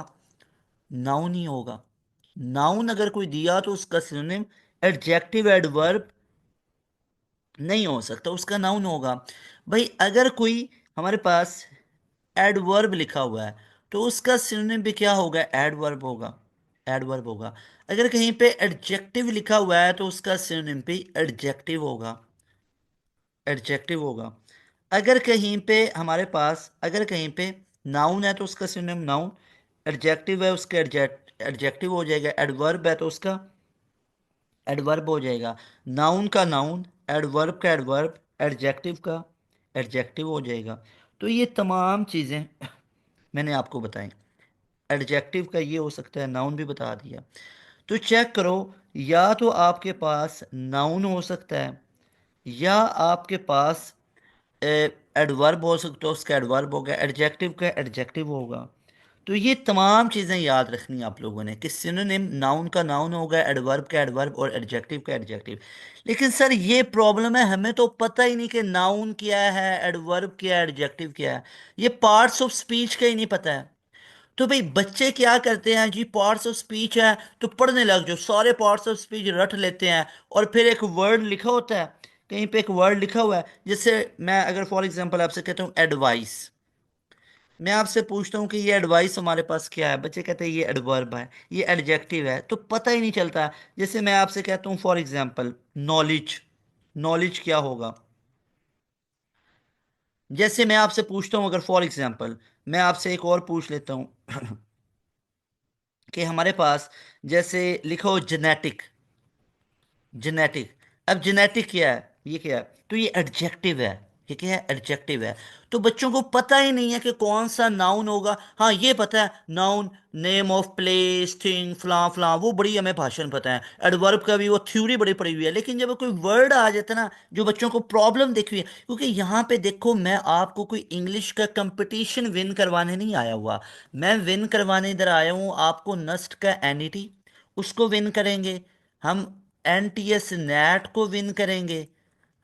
Speaker 1: नाउन ही होगा। नाउन अगर कोई दिया तो उसका सिनोनिम एडजेक्टिव एडवर्ब नहीं हो सकता, उसका नाउन होगा। भाई अगर कोई हमारे पास एडवर्ब लिखा हुआ है तो उसका सिनोनिम भी क्या होगा, एडवर्ब होगा, एडवर्ब होगा। अगर कहीं पे एडजेक्टिव लिखा हुआ है तो उसका सिनोनिम भी एडजेक्टिव होगा, एडजेक्टिव होगा। अगर कहीं पे हमारे पास, अगर कहीं पे नाउन है तो उसका सिनोनिम नाउन, एडजेक्टिव है उसका एडजेक्टिव हो जाएगा, एडवर्ब है तो उसका एडवर्ब हो जाएगा। नाउन का नाउन, एडवर्ब का एडवर्ब, एडजेक्टिव का एडजेक्टिव हो जाएगा। तो ये तमाम चीज़ें मैंने आपको बताई। एडजेक्टिव का ये हो सकता है, नाउन भी बता दिया। तो चेक करो, या तो आपके पास नाउन हो सकता है, या आपके पास एडवर्ब हो सकता है, उसका एडवर्ब होगा, एडजेक्टिव का एडजेक्टिव होगा। तो ये तमाम चीज़ें याद रखनी है आप लोगों ने कि सिनोनिम नाउन का नाउन होगा, एडवर्ब का एडवर्ब, और एडजेक्टिव का एडजेक्टिव। लेकिन सर ये प्रॉब्लम है, हमें तो पता ही नहीं कि नाउन क्या है, एडवर्ब क्या है, एडजेक्टिव क्या है। ये पार्ट्स ऑफ स्पीच का ही नहीं पता है। तो भाई बच्चे क्या करते हैं जी, पार्ट्स ऑफ स्पीच है तो पढ़ने लग जाओ, सारे पार्ट्स ऑफ स्पीच रट लेते हैं। और फिर एक वर्ड लिखा होता है, कहीं पे एक वर्ड लिखा हुआ है, जैसे मैं अगर फॉर एग्जांपल आपसे कहता हूँ एडवाइस, मैं आपसे पूछता हूँ कि ये एडवाइस हमारे पास क्या है, बच्चे कहते हैं ये एडवर्ब है, ये एडजेक्टिव है, तो पता ही नहीं चलता। जैसे मैं आपसे कहता हूँ फॉर एग्जांपल नॉलेज, नॉलेज क्या होगा। जैसे मैं आपसे पूछता हूँ, अगर फॉर एग्जांपल मैं आपसे एक और पूछ लेता हूँ कि हमारे पास जैसे लिखो जेनेटिक, जेनेटिक। अब जेनेटिक क्या है, ये क्या है, तो ये एडजेक्टिव है, ये क्या है, एडजेक्टिव है। तो बच्चों को पता ही नहीं है कि कौन सा नाउन होगा। हाँ ये पता है, noun name of place thing फलां फलां, वो बड़ी हमें भाषण पता है। एडवर्ब का भी वो थ्योरी बड़ी पड़ी हुई है। लेकिन जब कोई वर्ड आ जाता है ना, जो बच्चों को प्रॉब्लम देखी हुई है, क्योंकि यहाँ पे देखो मैं आपको कोई इंग्लिश का कंपटीशन विन करवाने नहीं आया हुआ, मैं विन करवाने इधर आया हूँ आपको नस्ट का एनिटी, उसको विन करेंगे हम, एनटीएस नेट को विन करेंगे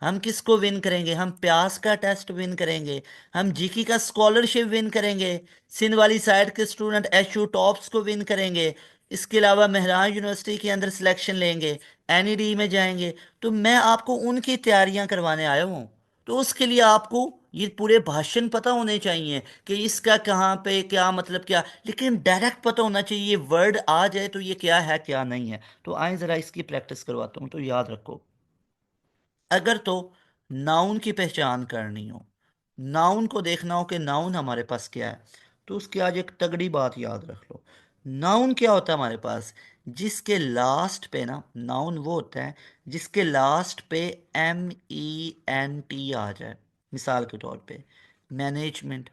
Speaker 1: हम, किसको विन करेंगे हम, प्यास का टेस्ट विन करेंगे हम, जीकी का स्कॉलरशिप विन करेंगे, सिंध वाली साइड के स्टूडेंट एचयू टॉप्स को विन करेंगे। इसके अलावा मेहरान यूनिवर्सिटी के अंदर सिलेक्शन लेंगे, एनईडी में जाएंगे। तो मैं आपको उनकी तैयारियां करवाने आया हूँ। तो उसके लिए आपको ये पूरे भाषण पता होने चाहिए कि इसका कहाँ पे क्या मतलब क्या, लेकिन डायरेक्ट पता होना चाहिए, ये वर्ड आ जाए तो ये क्या है क्या नहीं है। तो आए जरा इसकी प्रैक्टिस करवाता हूँ, तो याद रखो। अगर तो नाउन की पहचान करनी हो, नाउन को देखना हो कि नाउन हमारे पास क्या है, तो उसके आज एक तगड़ी बात याद रख लो। नाउन क्या होता है हमारे पास? जिसके लास्ट पे ना, नाउन वो होता है जिसके लास्ट पे MENT आ जाए। मिसाल के तौर पे मैनेजमेंट,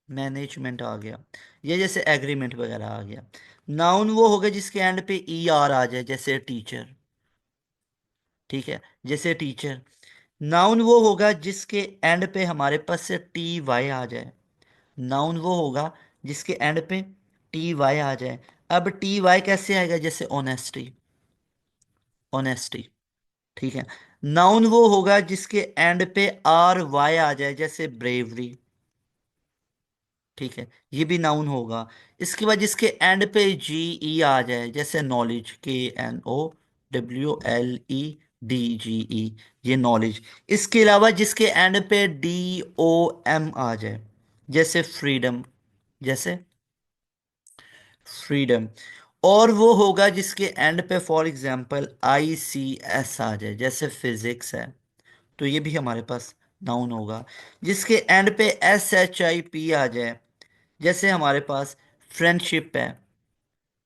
Speaker 1: मैनेजमेंट आ गया, या जैसे एग्रीमेंट वगैरह आ गया। नाउन वो होगा जिसके एंड पे ER आ जाए, जैसे टीचर। ठीक है, जैसे टीचर। नाउन वो होगा जिसके एंड पे हमारे पास से TY आ जाए। नाउन वो होगा जिसके एंड पे TY आ जाए। अब TY कैसे आएगा? जैसे ऑनेस्टी, ऑनेस्टी। ठीक है। नाउन वो होगा जिसके एंड पे RY आ जाए, जैसे ब्रेवरी। ठीक है, ये भी नाउन होगा। इसके बाद जिसके एंड पे GE आ जाए, जैसे नॉलेज, KNOWLEDGE, ये नॉलेज। इसके अलावा जिसके एंड पे DOM आ जाए, जैसे फ्रीडम, जैसे फ्रीडम। और वो होगा जिसके एंड पे फॉर एग्जांपल ICS आ जाए, जैसे फिजिक्स है। तो ये भी हमारे पास नाउन होगा। जिसके एंड पे SHIP आ जाए, जैसे हमारे पास फ्रेंडशिप है,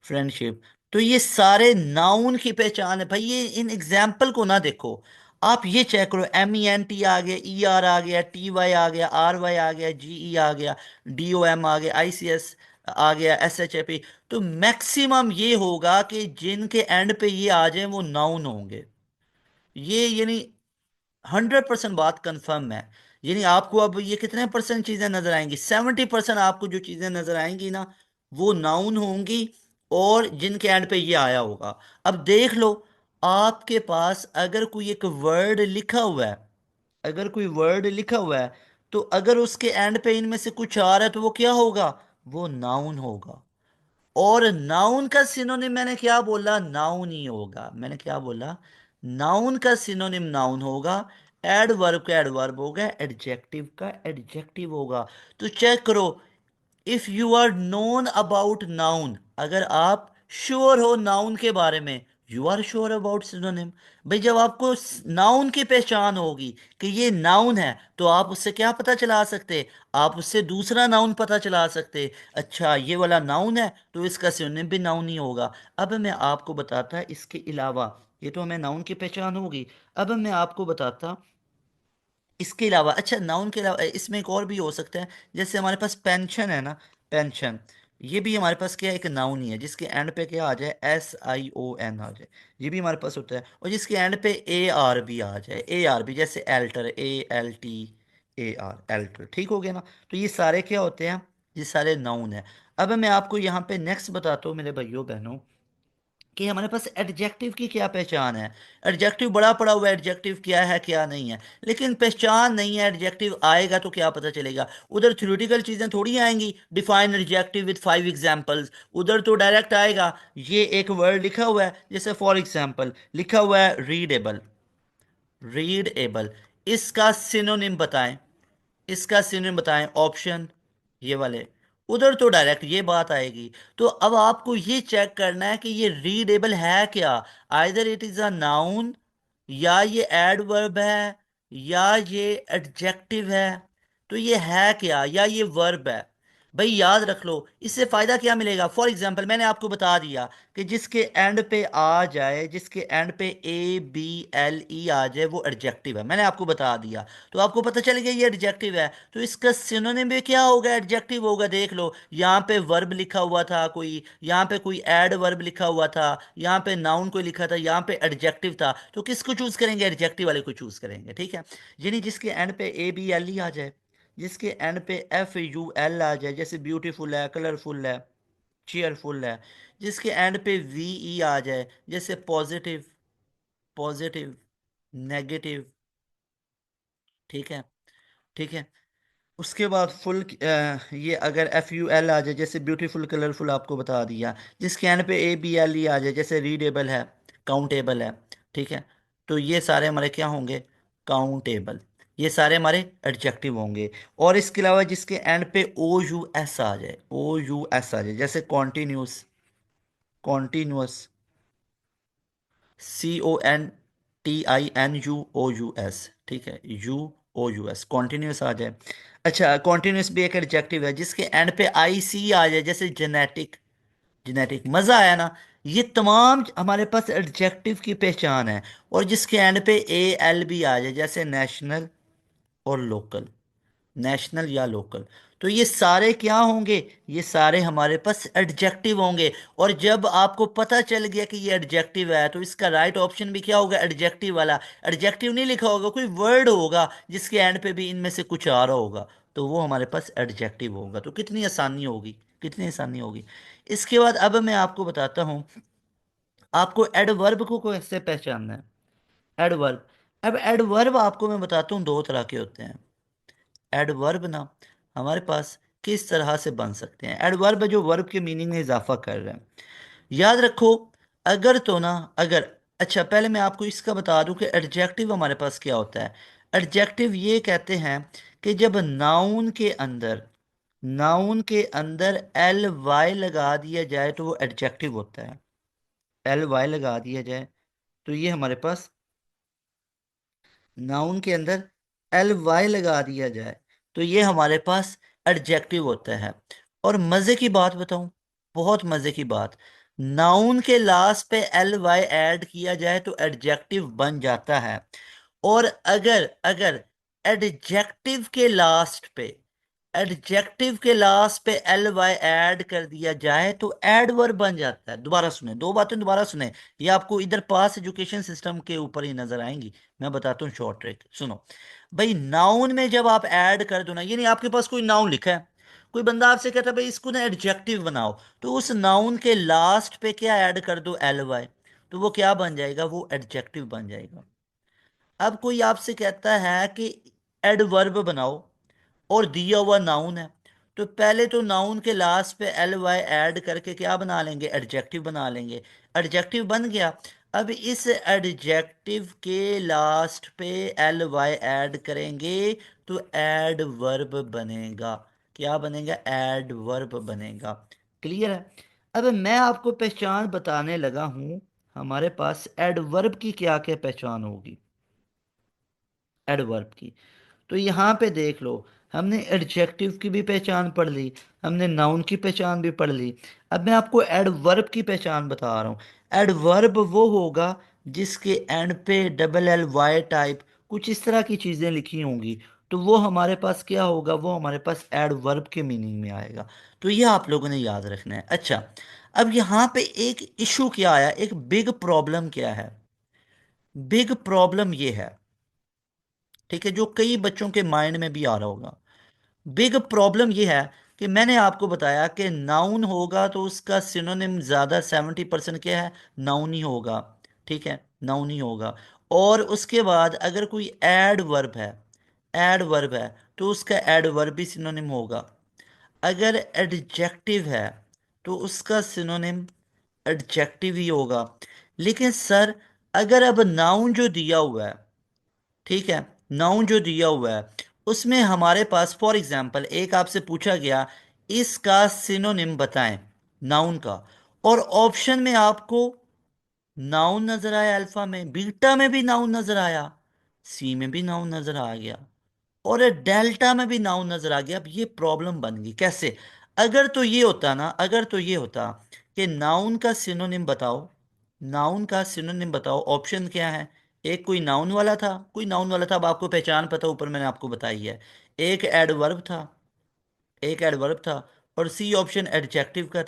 Speaker 1: फ्रेंडशिप। तो ये सारे नाउन की पहचान है भाई। ये इन एग्जाम्पल को ना देखो, आप ये चेक करो। MENT आ गया, ER आ गया, TY आ गया, RY आ गया, GE आ गया, DOM आ गया, ICS आ गया, SHIP। तो मैक्सिमम ये होगा कि जिनके एंड पे ये आ जाए वो नाउन होंगे। ये यानी 100% बात कंफर्म है। यानी आपको अब ये कितने परसेंट चीजें नजर आएंगी? 70% आपको जो चीजें नजर आएंगी ना, वो नाउन होंगी, और जिनके एंड पे ये आया होगा। अब देख लो, आपके पास अगर कोई एक वर्ड लिखा हुआ है, अगर कोई वर्ड लिखा हुआ है, तो अगर उसके एंड पे इनमें से कुछ आ रहा है तो वो क्या होगा? वो नाउन होगा। और नाउन का सिनोनिम मैंने क्या बोला? नाउन ही होगा। मैंने क्या बोला? नाउन का सिनोनिम नाउन होगा। एडवर्ब का एडवर्ब होगा, एडजेक्टिव का एडजेक्टिव होगा। तो चेक करो, if you are known about noun, अगर आप श्योर हो नाउन के बारे में, you are sure about synonym. भाई जब आपको नाउन की पहचान होगी कि ये नाउन है, तो आप उससे क्या पता चला सकते? आप उससे दूसरा नाउन पता चला सकते। अच्छा, ये वाला नाउन है तो इसका सिनोनिम भी नाउन ही होगा। अब मैं आपको बताता इसके अलावा, ये तो हमें नाउन की पहचान होगी। अब मैं आपको बताता इसके अलावा, अच्छा नाउन के अलावा इसमें एक और भी हो सकता है। जैसे हमारे पास पेंशन है ना, पेंशन। ये भी हमारे पास क्या है? एक नाउन ही है, जिसके एंड पे क्या आ जाए? SION आ जाए। ये भी हमारे पास होता है। और जिसके एंड पे ARB आ जाए, ARB, जैसे एल्टर, ALTAR, एल्टर। ठीक हो गया ना? तो ये सारे क्या होते हैं? ये सारे नाउन है। अब मैं आपको यहाँ पे नेक्स्ट बताता हूँ मेरे भाइयों बहनों, कि हमारे पास एडजेक्टिव की क्या पहचान है। एडजेक्टिव बड़ा पड़ा हुआ है, एडजेक्टिव क्या है क्या नहीं है, लेकिन पहचान नहीं है। एडजेक्टिव आएगा तो क्या पता चलेगा? उधर थ्योरेटिकल चीजें थोड़ी आएंगी, डिफाइन एडजेक्टिव विद 5 एग्जांपल्स। उधर तो डायरेक्ट आएगा, ये एक वर्ड लिखा हुआ है, जैसे फॉर एग्जांपल लिखा हुआ है रीडेबल, रीडेबल। इसका सिनोनिम बताएं, इसका सिनोनिम बताएं, ऑप्शन ये वाले। उधर तो डायरेक्ट ये बात आएगी। तो अब आपको ये चेक करना है कि ये रीडेबल है क्या। Either it is a noun, या ये एडवर्ब है, या ये एडजेक्टिव है। तो ये है क्या? या ये वर्ब है? भाई याद रख लो, इससे फायदा क्या मिलेगा? फॉर एग्जाम्पल मैंने आपको बता दिया कि जिसके एंड पे आ जाए, जिसके एंड पे ABLE आ जाए, वो एडजेक्टिव है। मैंने आपको बता दिया, तो आपको पता चल गया ये एडजेक्टिव है। तो इसका सिनोनिम भी क्या होगा? एडजेक्टिव होगा। देख लो, यहाँ पे वर्ब लिखा हुआ था कोई, यहाँ पे कोई एड वर्ब लिखा हुआ था, यहाँ पे नाउन कोई लिखा था, यहाँ पे एडजेक्टिव था। तो किसको चूज करेंगे? एडजेक्टिव वाले को चूज करेंगे। ठीक है, यानी जिसके एंड पे ABLE आ जाए, जिसके एंड पे FUL आ जाए, जैसे ब्यूटीफुल है, कलरफुल है, चेयरफुल है। जिसके एंड पे VE आ जाए, जैसे पॉजिटिव, पॉजिटिव, नेगेटिव। ठीक है, ठीक है। उसके बाद फुल, ये अगर FUL आ जाए, जैसे ब्यूटीफुल कलरफुल आपको बता दिया। जिसके एंड पे ABLE आ जाए, जैसे रीडेबल है, काउंटेबल है। ठीक है, तो ये सारे हमारे क्या होंगे? काउंटेबल। ये सारे हमारे एडजेक्टिव होंगे। और इसके अलावा जिसके एंड पे OUS आ जाए, OUS आ जाए, जैसे कॉन्टिन्यूस, कॉन्टिन्यूस, CONTINUOUS। ठीक है, ओ यू एस, कॉन्टिन्यूस आ जाए। अच्छा, कॉन्टिन्यूस भी एक एडजेक्टिव है जिसके एंड पे आई सी आ जाए, जैसे जेनेटिक। जेनेटिक, मजा आया ना। ये तमाम हमारे पास एडजेक्टिव की पहचान है। और जिसके एंड पे ए एल भी आ जाए, जैसे नेशनल और लोकल। नेशनल या लोकल, तो ये सारे क्या होंगे? ये सारे हमारे पास एडजेक्टिव होंगे। और जब आपको पता चल गया कि ये एडजेक्टिव है, तो इसका राइट ऑप्शन भी क्या होगा? एडजेक्टिव वाला। एडजेक्टिव नहीं लिखा होगा, कोई वर्ड होगा जिसके एंड पे भी इनमें से कुछ आ रहा होगा, तो वो हमारे पास एडजेक्टिव होगा। तो कितनी आसानी होगी, कितनी आसानी होगी। इसके बाद अब मैं आपको बताता हूँ आपको एडवर्ब को कैसे पहचानना है। एडवर्ब, अब एडवर्ब आपको मैं बताता हूँ दो तरह के होते हैं। एडवर्ब ना हमारे पास किस तरह से बन सकते हैं। एडवर्ब जो वर्ब के मीनिंग में इजाफा कर रहे हैं। याद रखो, अगर तो ना, अगर, अच्छा पहले मैं आपको इसका बता दूं कि एडजेक्टिव हमारे पास क्या होता है। एडजेक्टिव ये कहते हैं कि जब नाउन के अंदर एल वाई लगा दिया जाए तो वो एडजेक्टिव होता है। एल वाई लगा दिया जाए तो ये हमारे पास, नाउन के अंदर एल वाई लगा दिया जाए तो ये हमारे पास एडजेक्टिव होता है। और मजे की बात बताऊं, बहुत मजे की बात, नाउन के लास्ट पे एल वाई ऐड किया जाए तो एडजेक्टिव बन जाता है। और अगर अगर एडजेक्टिव के लास्ट पे एडजेक्टिव के लास्ट पे एल वाई ऐड कर दिया जाए तो एडवर्ब बन जाता है। दोबारा सुने, दो बातें दोबारा सुने, ये आपको इधर पास एजुकेशन सिस्टम के ऊपर ही नजर आएंगी। मैं बताता हूँ शॉर्ट ट्रिक, सुनो। भाई नाउन में जब आप ऐड कर दो ना, यानी आपके पास कोई नाउन लिखा है, कोई बंदा आपसे कहता है भाई इसको ना एडजेक्टिव बनाओ, तो उस नाउन के लास्ट पे क्या ऐड कर दो? L Y. तो वो क्या बन जाएगा? वो एडजेक्टिव बन जाएगा। अब कोई आपसे कहता है कि एडवर्ब बनाओ, और दिया हुआ नाउन है, तो पहले तो नाउन के लास्ट पे एल वाई ऐड करके क्या बना लेंगे? एडजेक्टिव बना लेंगे। एडजेक्टिव बन गया। अब इस एडजेक्टिव के लास्ट पे एल वाई ऐड करेंगे तो एडवर्ब बनेगा। क्या बनेगा? एडवर्ब बनेगा। क्लियर है? अब मैं आपको पहचान बताने लगा हूं, हमारे पास एडवर्ब की क्या क्या पहचान होगी। एडवर्ब की, तो यहाँ पे देख लो, हमने एडजेक्टिव की भी पहचान पढ़ ली, हमने नाउन की पहचान भी पढ़ ली। अब मैं आपको एडवर्ब की पहचान बता रहा हूँ। एडवर्ब वो होगा जिसके एंड पे डबल एल वाई टाइप कुछ इस तरह की चीज़ें लिखी होंगी, तो वो हमारे पास क्या होगा? वो हमारे पास एडवर्ब के मीनिंग में आएगा। तो ये आप लोगों ने याद रखना है। अच्छा, अब यहाँ पे एक इशू क्या आया, एक बिग प्रॉब्लम क्या है? बिग प्रॉब्लम ये है, ठीक है, जो कई बच्चों के माइंड में भी आ रहा होगा। बिग प्रॉब्लम यह है कि मैंने आपको बताया कि नाउन होगा तो उसका सिनोनिम ज़्यादा 70% क्या है? नाउन ही होगा। ठीक है, नाउन ही होगा। और उसके बाद अगर कोई एड वर्ब है तो उसका एडवर्ब भी सिनोनिम होगा। अगर एडजेक्टिव है तो उसका सिनोनिम एडजेक्टिव ही होगा। लेकिन सर, अगर अब नाउन जो दिया हुआ है, ठीक है, नाउन जो दिया हुआ है उसमें हमारे पास फॉर एग्जांपल एक आपसे पूछा गया इसका सिनोनिम बताएं नाउन का, और ऑप्शन में आपको नाउन नजर आया, अल्फा में, बीटा में भी नाउन नजर आया, सी में भी नाउन नजर आ गया, और डेल्टा में भी नाउन नजर आ गया। अब ये प्रॉब्लम बन गई कैसे? अगर तो ये होता कि नाउन का सिनोनिम बताओ, नाउन का सिनोनिम बताओ, ऑप्शन क्या है? एक कोई नाउन वाला था, अब आपको पहचान पता ऊपर मैंने आपको बताई है। एक एडवर्ब था, एक एडवर्ब था, और सी ऑप्शन एडजेक्टिव का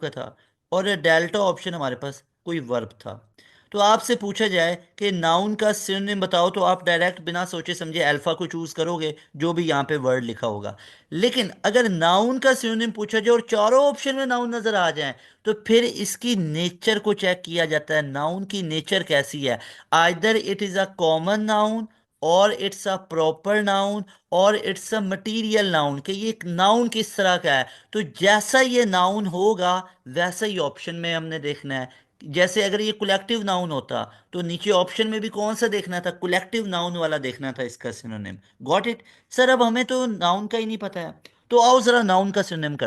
Speaker 1: था, और डेल्टा ऑप्शन हमारे पास कोई वर्ब था। तो आपसे पूछा जाए कि नाउन का सिनोनिम बताओ, तो आप डायरेक्ट बिना सोचे समझे अल्फा को चूज करोगे, जो भी यहाँ पे वर्ड लिखा होगा। लेकिन अगर नाउन का सिनोनिम पूछा जाए और चारों ऑप्शन में नाउन नजर आ जाए, तो फिर इसकी नेचर को चेक किया जाता है। नाउन की नेचर कैसी है? Either it is a common noun, और इट्स अ प्रॉपर नाउन, और इट्स अ मटीरियल नाउन, कि ये नाउन किस तरह का है। तो जैसा ये नाउन होगा वैसा ही ऑप्शन में हमने देखना है। जैसे अगर ये कलेक्टिव नाउन होता तो नीचे ऑप्शन में भी कौन सा देखना था? कलेक्टिव नाउन वाला देखना था इसका सिनोनिम। Got it? सर अब हमें तो नाउन का ही नहीं पता है, तो आओ जरा नाउन का सिनोनिम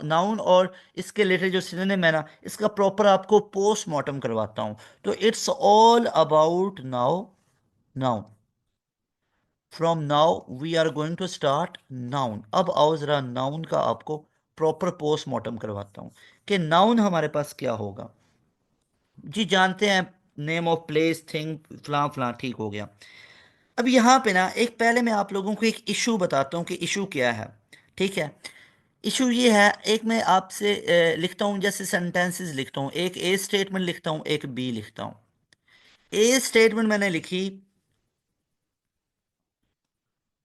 Speaker 1: नाउन और इसके रिलेटेड जो सिनोनिम है ना, इसका प्रॉपर आपको पोस्टमार्टम करवाता हूँ। तो it's all about noun. From now we are going to start noun. अब आओ जरा नाउन का आपको प्रॉपर पोस्टमार्टम करवाता हूं कि नाउन हमारे पास क्या होगा। जी जानते हैं, नेम ऑफ प्लेस थिंग फलां फलां, ठीक हो गया। अब यहाँ पे ना एक पहले मैं आप लोगों को एक इशू बताता हूँ कि इशू क्या है। ठीक है, इशू ये है, एक मैं आपसे लिखता हूँ, जैसे सेंटेंसेस लिखता हूँ, एक ए स्टेटमेंट लिखता हूँ, एक बी लिखता हूँ। ए स्टेटमेंट मैंने लिखी,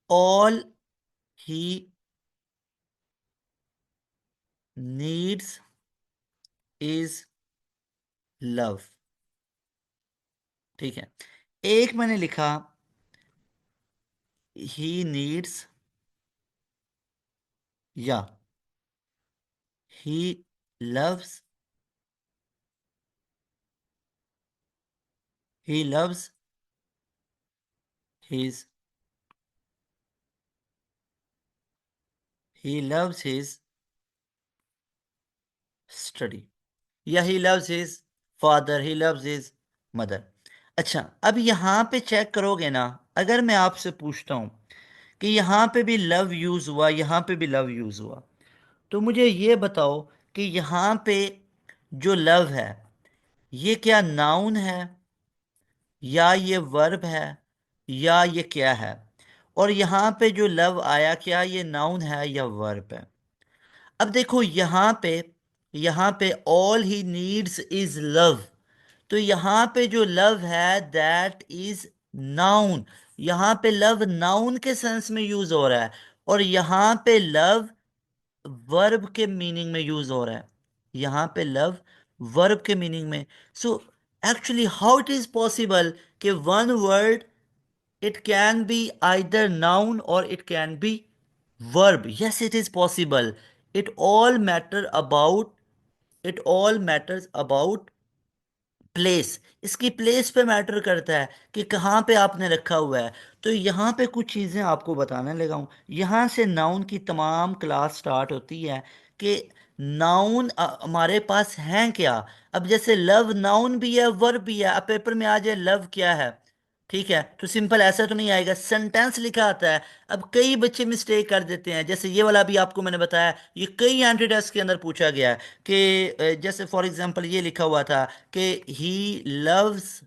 Speaker 1: all he needs is love. ठीक है, एक मैंने लिखा, ही नीड्स, या he loves, he loves his, he loves his study, या he loves his father, he loves his mother. अच्छा, अब यहां पे चेक करोगे ना, अगर मैं आपसे पूछता हूं कि यहां पे भी लव यूज हुआ, यहां पे भी लव यूज हुआ, तो मुझे ये बताओ कि यहां पे जो लव है ये क्या नाउन है, या ये वर्ब है, या ये क्या है? और यहां पे जो लव आया, क्या ये नाउन है या वर्ब है? अब देखो यहां पे all he needs is love, तो यहां पे जो लव है दैट इज नाउन। यहां पे लव नाउन के सेंस में यूज हो रहा है, और यहां पे लव वर्ब के मीनिंग में यूज हो रहा है। यहां पे लव वर्ब के मीनिंग में। So actually how it is possible कि one word, it can be either noun or it can be verb? Yes, it is possible. It all matter about, it all matters about place. इसकी place पे matter करता है कि कहाँ पे आपने रखा हुआ है। तो यहाँ पे कुछ चीज़ें आपको बताने लगा हूँ। यहाँ से नाउन की तमाम क्लास स्टार्ट होती है कि नाउन हमारे पास हैं क्या। अब जैसे लव नाउन भी है, वर्ब भी है। अब पेपर में आ जाए लव क्या है, ठीक है, तो सिंपल ऐसा तो नहीं आएगा, सेंटेंस लिखा आता है। अब कई बच्चे मिस्टेक कर देते हैं, जैसे ये वाला भी आपको मैंने बताया, ये कई एंट्री टेस्ट के अंदर पूछा गया है कि जैसे फॉर एग्जांपल ये लिखा हुआ था कि ही लव्स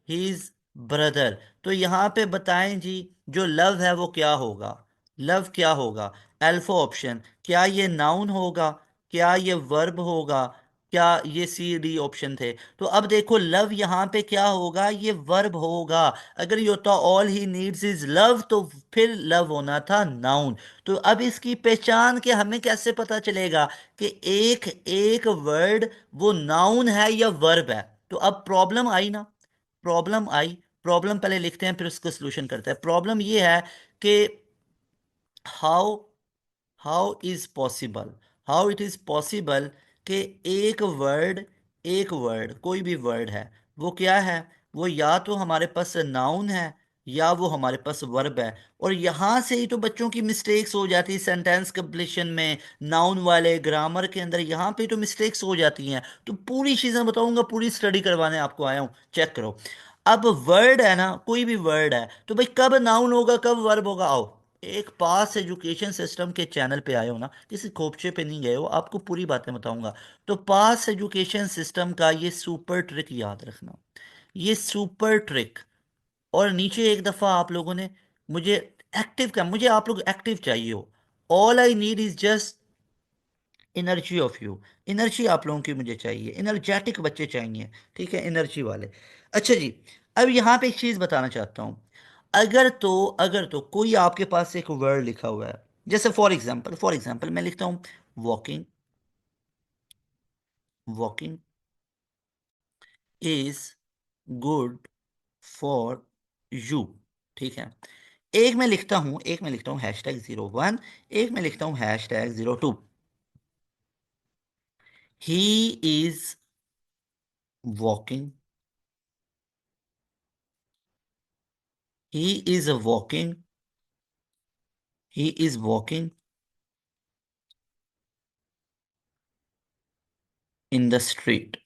Speaker 1: हिज ब्रदर। तो यहाँ पे बताएं जी, जो लव है वो क्या होगा? लव क्या होगा? अल्फा ऑप्शन, क्या ये नाउन होगा, क्या ये वर्ब होगा, क्या ये सी डी ऑप्शन थे? तो अब देखो लव यहाँ पे क्या होगा, ये वर्ब होगा। अगर ये होता all he needs is love, तो फिर लव होना था नाउन। तो अब इसकी पहचान के हमें कैसे पता चलेगा कि एक एक वर्ड वो नाउन है या वर्ब है? तो अब प्रॉब्लम आई ना, प्रॉब्लम आई। प्रॉब्लम पहले लिखते हैं, फिर उसका सोल्यूशन करते हैं। प्रॉब्लम ये है कि how how is possible, how it is possible कि एक वर्ड कोई भी वर्ड है, वो क्या है, वो या तो हमारे पास नाउन है या वो हमारे पास वर्ब है। और यहां से ही तो बच्चों की मिस्टेक्स हो जाती है सेंटेंस कंप्लीशन में, नाउन वाले ग्रामर के अंदर यहाँ पे तो मिस्टेक्स हो जाती हैं। तो पूरी चीजें बताऊंगा, पूरी स्टडी करवाने आपको आया हूँ, चेक करो। अब वर्ड है ना, कोई भी वर्ड है, तो भाई कब नाउन होगा कब वर्ब होगा? आओ, एक पास एजुकेशन सिस्टम के चैनल पे आए हो ना, किसी खोपचे पे नहीं गए हो, आपको पूरी बातें बताऊंगा। तो पास एजुकेशन सिस्टम का ये सुपर ट्रिक याद रखना, ये सुपर ट्रिक। और नीचे एक दफा आप लोगों ने मुझे एक्टिव का, मुझे आप लोग एक्टिव चाहिए हो। All I need is just energy of you. Energy आप लोगों की मुझे चाहिए, एनर्जेटिक बच्चे चाहिए, ठीक है, एनर्जी वाले। अच्छा जी, अब यहाँ पे एक चीज बताना चाहता हूँ। अगर तो कोई आपके पास एक वर्ड लिखा हुआ है, जैसे फॉर एग्जांपल मैं लिखता हूँ walking, walking is good for you. ठीक है, एक मैं लिखता हूँ #01, एक मैं लिखता हूँ #02। He is walking, he is walking, he is walking in the street.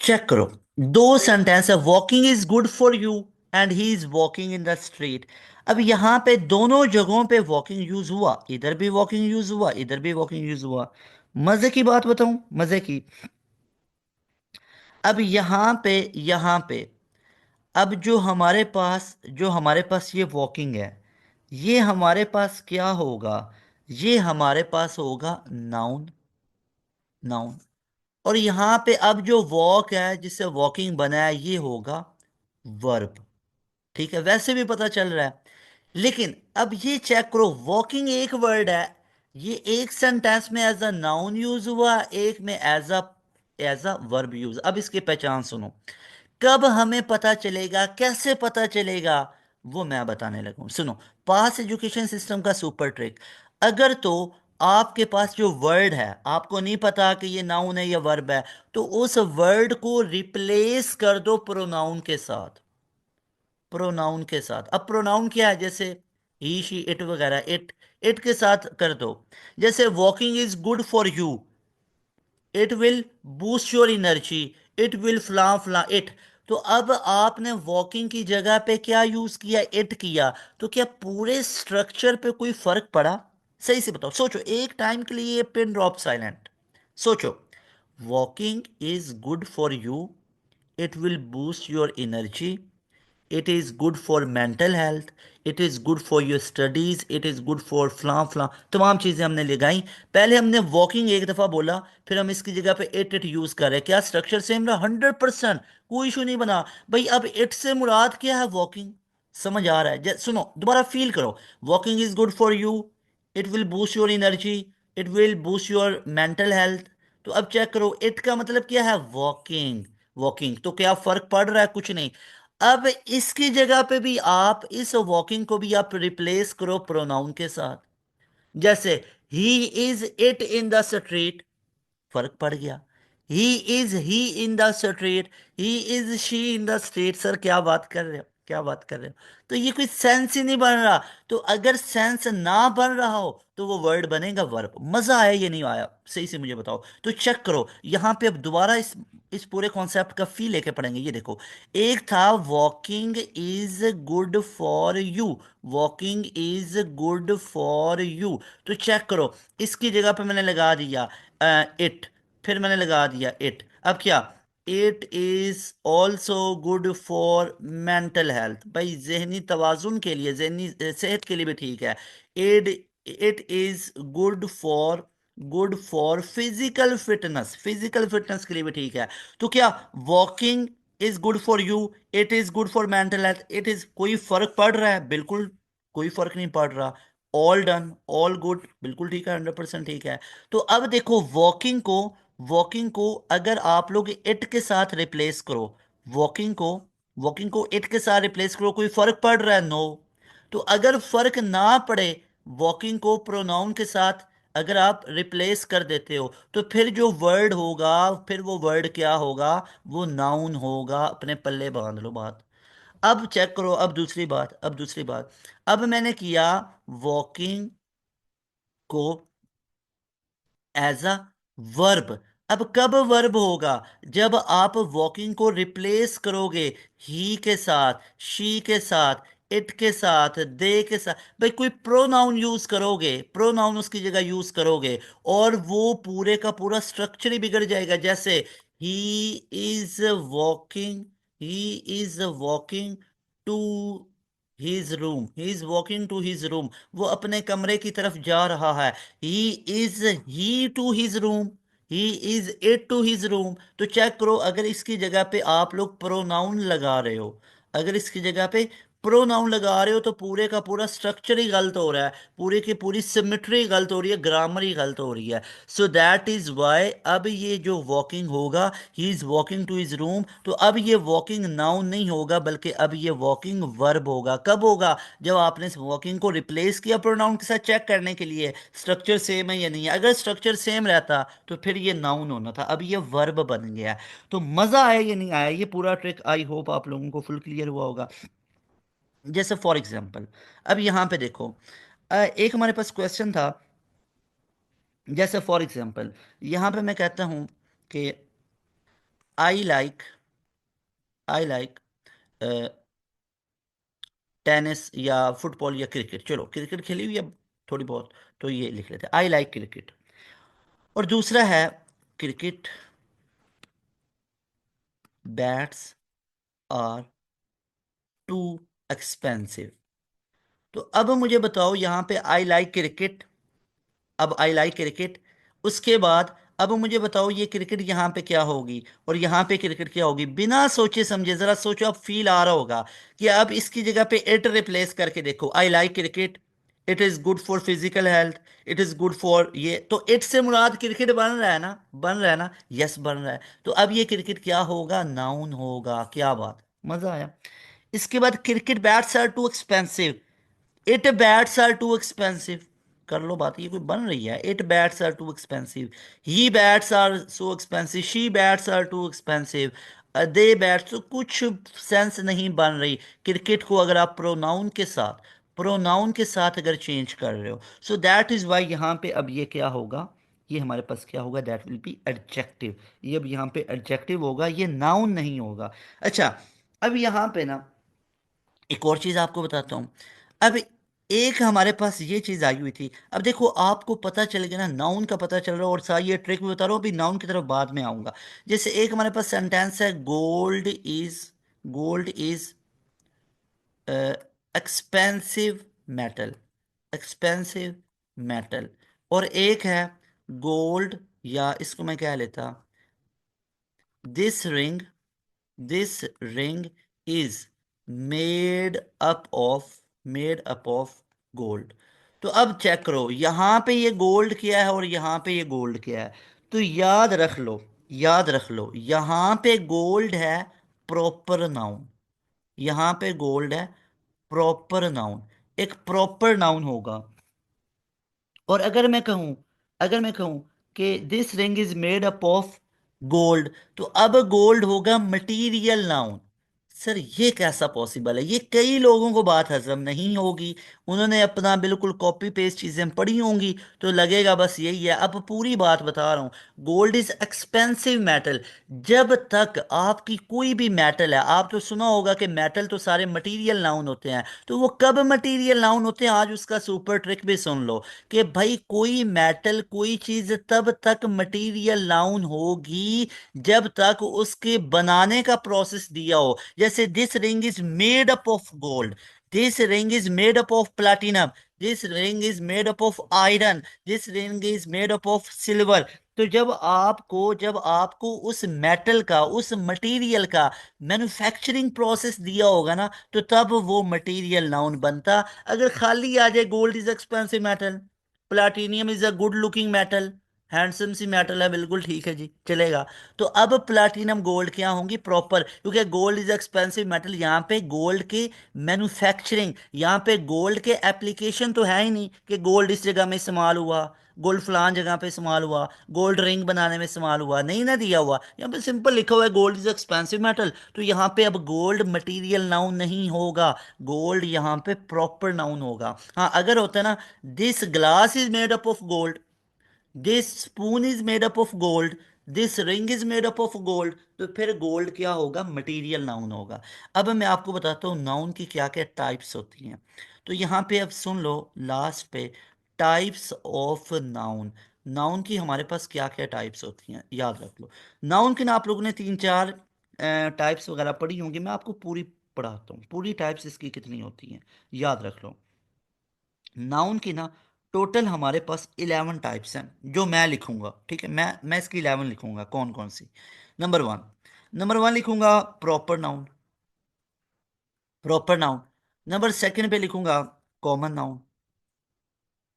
Speaker 1: Check करो, दो सेंटेंस है, walking is good for you, and he is walking in the street. अब यहाँ पे दोनों जगहों पे वॉकिंग यूज हुआ, इधर भी वॉकिंग यूज हुआ, इधर भी वॉकिंग यूज हुआ। मजे की बात बताऊं, मजे की। अब यहाँ पे अब जो हमारे पास ये वॉकिंग है, ये हमारे पास क्या होगा? ये हमारे पास होगा नाउन। नाउन। और यहाँ पे अब जो वॉक है, जिससे वॉकिंग बना है, ये होगा वर्ब। ठीक है, वैसे भी पता चल रहा है। लेकिन अब ये चेक करो, वॉकिंग एक वर्ड है, ये एक सेंटेंस में एज अ नाउन यूज हुआ, एक में एज अ वर्ब यूज। अब इसकी पहचान सुनो। कब हमें पता चलेगा, कैसे पता चलेगा, वो मैं बताने लगा हूं। सुनो, पास एजुकेशन सिस्टम का सुपर ट्रिक। अगर तो आपके पास जो वर्ड है, आपको नहीं पता कि ये नाउन है या वर्ब है, तो उस वर्ड को रिप्लेस कर दो प्रोनाउन के साथ। प्रोनाउन के साथ। अब प्रोनाउन क्या है? जैसे ही, शी, इट वगैरह, इट के साथ कर दो। जैसे walking is good for you, it will boost your energy, it will फ्ला फ्ला इट। तो अब आपने वॉकिंग की जगह पे क्या यूज किया? इट किया। तो क्या पूरे स्ट्रक्चर पे कोई फर्क पड़ा? सही से बताओ, सोचो एक टाइम के लिए, पिन ड्रॉप साइलेंट। सोचो, walking is good for you, it will boost your energy, it is good for mental health, it is good for your studies, it is good for फलां फलां, तमाम चीज़ें हमने लगाई। पहले हमने वॉकिंग एक दफ़ा बोला, फिर हम इसकी जगह पे इट यूज़ कर रहे हैं। क्या स्ट्रक्चर सेम रहा? 100%, कोई इशू नहीं बना। भाई अब इट से मुराद क्या है? वॉकिंग। समझ आ रहा है? सुनो, दोबारा फील करो। Walking is good for you, it will boost your energy, it will boost your mental health. तो अब चेक करो, इट का मतलब क्या है? वॉकिंग। वॉकिंग। तो क्या फर्क पड़ रहा है? कुछ नहीं। अब इसकी जगह पे भी आप इस वॉकिंग को भी आप रिप्लेस करो प्रोनाउन के साथ। जैसे he is it in the street, फर्क पड़ गया। He in the street, he is she in the street. Sir क्या बात कर रहे हो, क्या बात कर रहे हो? तो ये कोई सेंस ही नहीं बन रहा। तो अगर सेंस ना बन रहा हो तो वो वर्ड बनेगा वर्ब। मजा आया ये नहीं आया? सही से मुझे बताओ। तो चेक करो यहां पे, अब दोबारा इस पूरे कॉन्सेप्ट का फील लेके पढ़ेंगे। ये देखो, एक था walking is good for you, walking is good for you. तो चेक करो, इसकी जगह पे मैंने लगा दिया इट, फिर मैंने लगा दिया इट। अब क्या? It is also good for mental health. भाई जहनी तवाजुन के लिए, जहनी सेहत के लिए भी ठीक है। It it is good for physical fitness, physical fitness के लिए भी ठीक है। तो क्या walking is good for you, it is good for mental health, it is, कोई फर्क पड़ रहा है? बिल्कुल कोई फर्क नहीं पड़ रहा। ऑल डन, ऑल गुड, बिल्कुल ठीक है, 100% ठीक है। तो अब देखो, वॉकिंग को अगर आप लोग इट के साथ रिप्लेस करो, वॉकिंग को वॉकिंग को इट के साथ रिप्लेस करो, कोई फर्क पड़ रहा है? नो। तो अगर फर्क ना पड़े, वॉकिंग को प्रोनाउन के साथ अगर आप रिप्लेस कर देते हो, तो फिर जो वर्ड होगा, फिर वो वर्ड क्या होगा? वो नाउन होगा। अपने पल्ले बांध लो बात। अब चेक करो, अब दूसरी बात, अब मैंने किया वॉकिंग को एज अ वर्ब। अब कब वर्ब होगा? जब आप वॉकिंग को रिप्लेस करोगे ही के साथ, शी के साथ, इट के साथ, दे के साथ। भाई कोई प्रोनाउन यूज करोगे, प्रोनाउन उसकी जगह यूज करोगे, और वो पूरे का पूरा स्ट्रक्चर ही बिगड़ जाएगा। जैसे he is walking he is walking to his room, he is walking to his room. वो अपने कमरे की तरफ जा रहा है। He is he to his room, he is it to his room. तो चेक करो, अगर इसकी जगह पे आप लोग प्रोनाउन लगा रहे हो, अगर इसकी जगह पे प्रोनाउन लगा रहे हो, तो पूरे का पूरा स्ट्रक्चर ही गलत हो रहा है, पूरी की पूरी सिमेट्री गलत हो रही है, ग्रामर ही गलत हो रही है। सो दैट इज वाई अब ये जो वॉकिंग होगा, he is walking to his room, तो अब ये वॉकिंग नाउन नहीं होगा, बल्कि अब ये वॉकिंग वर्ब होगा। कब होगा? जब आपने इस वॉकिंग को रिप्लेस किया प्रोनाउन के साथ, चेक करने के लिए स्ट्रक्चर सेम है या नहीं है। अगर स्ट्रक्चर सेम रहता तो फिर ये नाउन होना था, अब ये वर्ब बन गया। तो मजा आया या नहीं आया? ये पूरा ट्रिक आई होप आप लोगों को फुल क्लियर हुआ होगा। जैसे फॉर एग्जांपल, अब यहां पे देखो, एक हमारे पास क्वेश्चन था। जैसे फॉर एग्जांपल, यहां पे मैं कहता हूं कि I like I like tennis या फुटबॉल या क्रिकेट, चलो क्रिकेट खेली हुई है थोड़ी बहुत, तो ये लिख लेते हैं, आई लाइक क्रिकेट। और दूसरा है cricket bats are too expensive. तो अब मुझे बताओ यहाँ पे आई लाइक क्रिकेट, अब आई लाइक क्रिकेट, उसके बाद अब मुझे बताओ ये क्रिकेट यहाँ पे क्या होगी और यहाँ पे क्रिकेट क्या होगी, बिना सोचे समझे जरा सोचो, अब फील आ रहा होगा कि अब इसकी जगह पे इट रिप्लेस करके देखो, I like cricket, it is good for physical health, it is good for ये, तो इट से मुराद क्रिकेट बन रहा है ना, बन रहा है ना, यस बन रहा है। तो अब ये क्रिकेट क्या होगा, नाउन होगा। क्या बात, मजा आया। इसके बाद cricket bats are too expensive, it bats are too expensive, कर लो बात, ये कोई बन रही है, it bats are too expensive, he bats are so expensive, she bats are too expensive, they bats, तो कुछ सेंस नहीं बन रही। क्रिकेट को अगर आप प्रोनाउन के साथ अगर चेंज कर रहे हो, सो दैट इज वाई यहाँ पे अब ये क्या होगा, ये हमारे पास क्या होगा, दैट विल बी एडजेक्टिव। ये अब यहाँ पे एडजेक्टिव होगा, ये नाउन नहीं होगा। अच्छा, अब यहाँ पे ना एक और चीज आपको बताता हूं। अब एक हमारे पास ये चीज आई हुई थी, अब देखो आपको पता चल गया ना, नाउन का पता चल रहा है और सारी ये ट्रिक भी बता रहा हूँ, अभी नाउन की तरफ बाद में आऊंगा। जैसे एक हमारे पास सेंटेंस है, gold is expensive metal, expensive metal. और एक है गोल्ड, या इसको मैं क्या लेता, this ring, this ring is made up of, made up of gold. तो अब चेक करो यहां पे ये गोल्ड क्या है और यहां पे ये गोल्ड क्या है। तो याद रख लो, याद रख लो, यहां पे गोल्ड है प्रॉपर नाउन, यहां पे गोल्ड है प्रॉपर नाउन, एक प्रॉपर नाउन होगा। और अगर मैं कहूं कि this ring is made up of gold, तो अब गोल्ड होगा मटेरियल नाउन। सर ये कैसा पॉसिबल है, ये कई लोगों को बात हजम नहीं होगी, उन्होंने अपना बिल्कुल कॉपी पेस्ट चीजें पढ़ी होंगी, तो लगेगा बस यही है। अब पूरी बात बता रहा हूं, गोल्ड इज एक्सपेंसिव मेटल। जब तक आपकी कोई भी मेटल है, आप तो सुना होगा कि मेटल तो सारे मटेरियल नाउन होते हैं, तो वो कब मटेरियल नाउन होते हैं, आज उसका सुपर ट्रिक भी सुन लो, कि भाई कोई मेटल कोई चीज तब तक मटेरियल नाउन होगी जब तक उसके बनाने का प्रोसेस दिया हो। जैसे this ring is made up of gold, this ring is made up of platinum, this ring is made up of iron, this ring is made up of silver. तो जब आपको उस मेटल का, उस मटेरियल का मैन्युफैक्चरिंग प्रोसेस दिया होगा ना, तो तब वो मटेरियल नाउन बनता। अगर खाली आ जाए gold is expensive metal, platinum is a good looking metal, handsome सी मेटल है, बिल्कुल ठीक है जी, चलेगा। तो अब प्लाटिनम गोल्ड क्या होंगी, प्रॉपर, क्योंकि गोल्ड इज एक्सपेंसिव मेटल, यहाँ पे गोल्ड की मैन्युफैक्चरिंग, यहाँ पे गोल्ड के एप्लीकेशन तो है ही नहीं कि गोल्ड इस जगह में इस्तेमाल हुआ, गोल्ड फलान जगह पे इस्तेमाल हुआ, गोल्ड रिंग बनाने में इस्तेमाल हुआ, नहीं ना दिया हुआ, यहाँ पे सिंपल लिखा हुआ है गोल्ड इज एक्सपेंसिव मेटल। तो यहाँ पे अब गोल्ड मटेरियल नाउन नहीं होगा, गोल्ड यहाँ पे प्रॉपर नाउन होगा। हाँ अगर होता है ना, this glass is made up of gold, this spoon is made up of gold, this ring is made up of gold, तो फिर गोल्ड क्या होगा, मटेरियल नाउन होगा। अब मैं आपको बताता हूँ नाउन की क्या क्या टाइप्स होती हैं। तो यहाँ पे अब सुन लो लास्ट पे, टाइप्स ऑफ नाउन, नाउन की हमारे पास क्या क्या टाइप्स होती हैं, याद रख लो। नाउन की ना आप लोगों ने तीन चार टाइप्स वगैरह पढ़ी होंगी, मैं आपको पूरी पढ़ाता हूँ, पूरी टाइप्स इसकी कितनी होती हैं, याद रख लो। नाउन की ना टोटल हमारे पास 11 टाइप्स हैं, जो मैं लिखूंगा, ठीक है, मैं इसकी 11 लिखूंगा, कौन कौन सी। नंबर वन लिखूंगा proper noun, proper noun. Number second पे लिखूंगा कॉमन नाउन,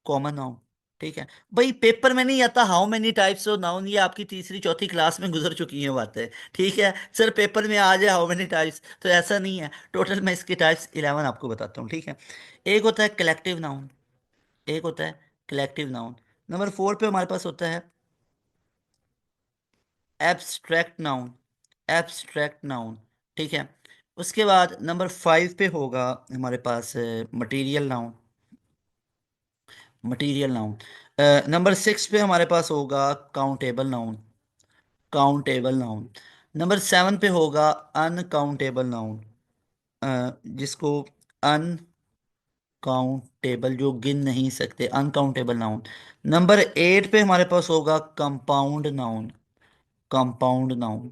Speaker 1: कॉमन नाउन। ठीक है भाई, पेपर में नहीं आता how many types of noun, ये आपकी तीसरी चौथी क्लास में गुजर चुकी हैं बातें। ठीक है सर, पेपर में आ जाए हाउ मेनी टाइप्स, तो ऐसा नहीं है, टोटल मैं इसके टाइप्स 11 आपको बताता हूँ, ठीक है। एक होता है कलेक्टिव नाउन, एक होता है कलेक्टिव नाउन। नंबर 4 पे हमारे पास होता है एब्स्ट्रैक्ट नाउन, एब्स्ट्रैक्ट नाउन। ठीक है, उसके बाद नंबर 5 पे होगा हमारे पास material noun, material noun. Number 6 पे हमारे पास होगा countable noun, countable noun. Number 7 पे होगा अनकाउंटेबल नाउन, जिसको अनकाउंटेबल, जो गिन नहीं सकते, अनकाउंटेबल नाउन। नंबर 8 पे हमारे पास होगा कंपाउंड नाउन, कंपाउंड नाउन।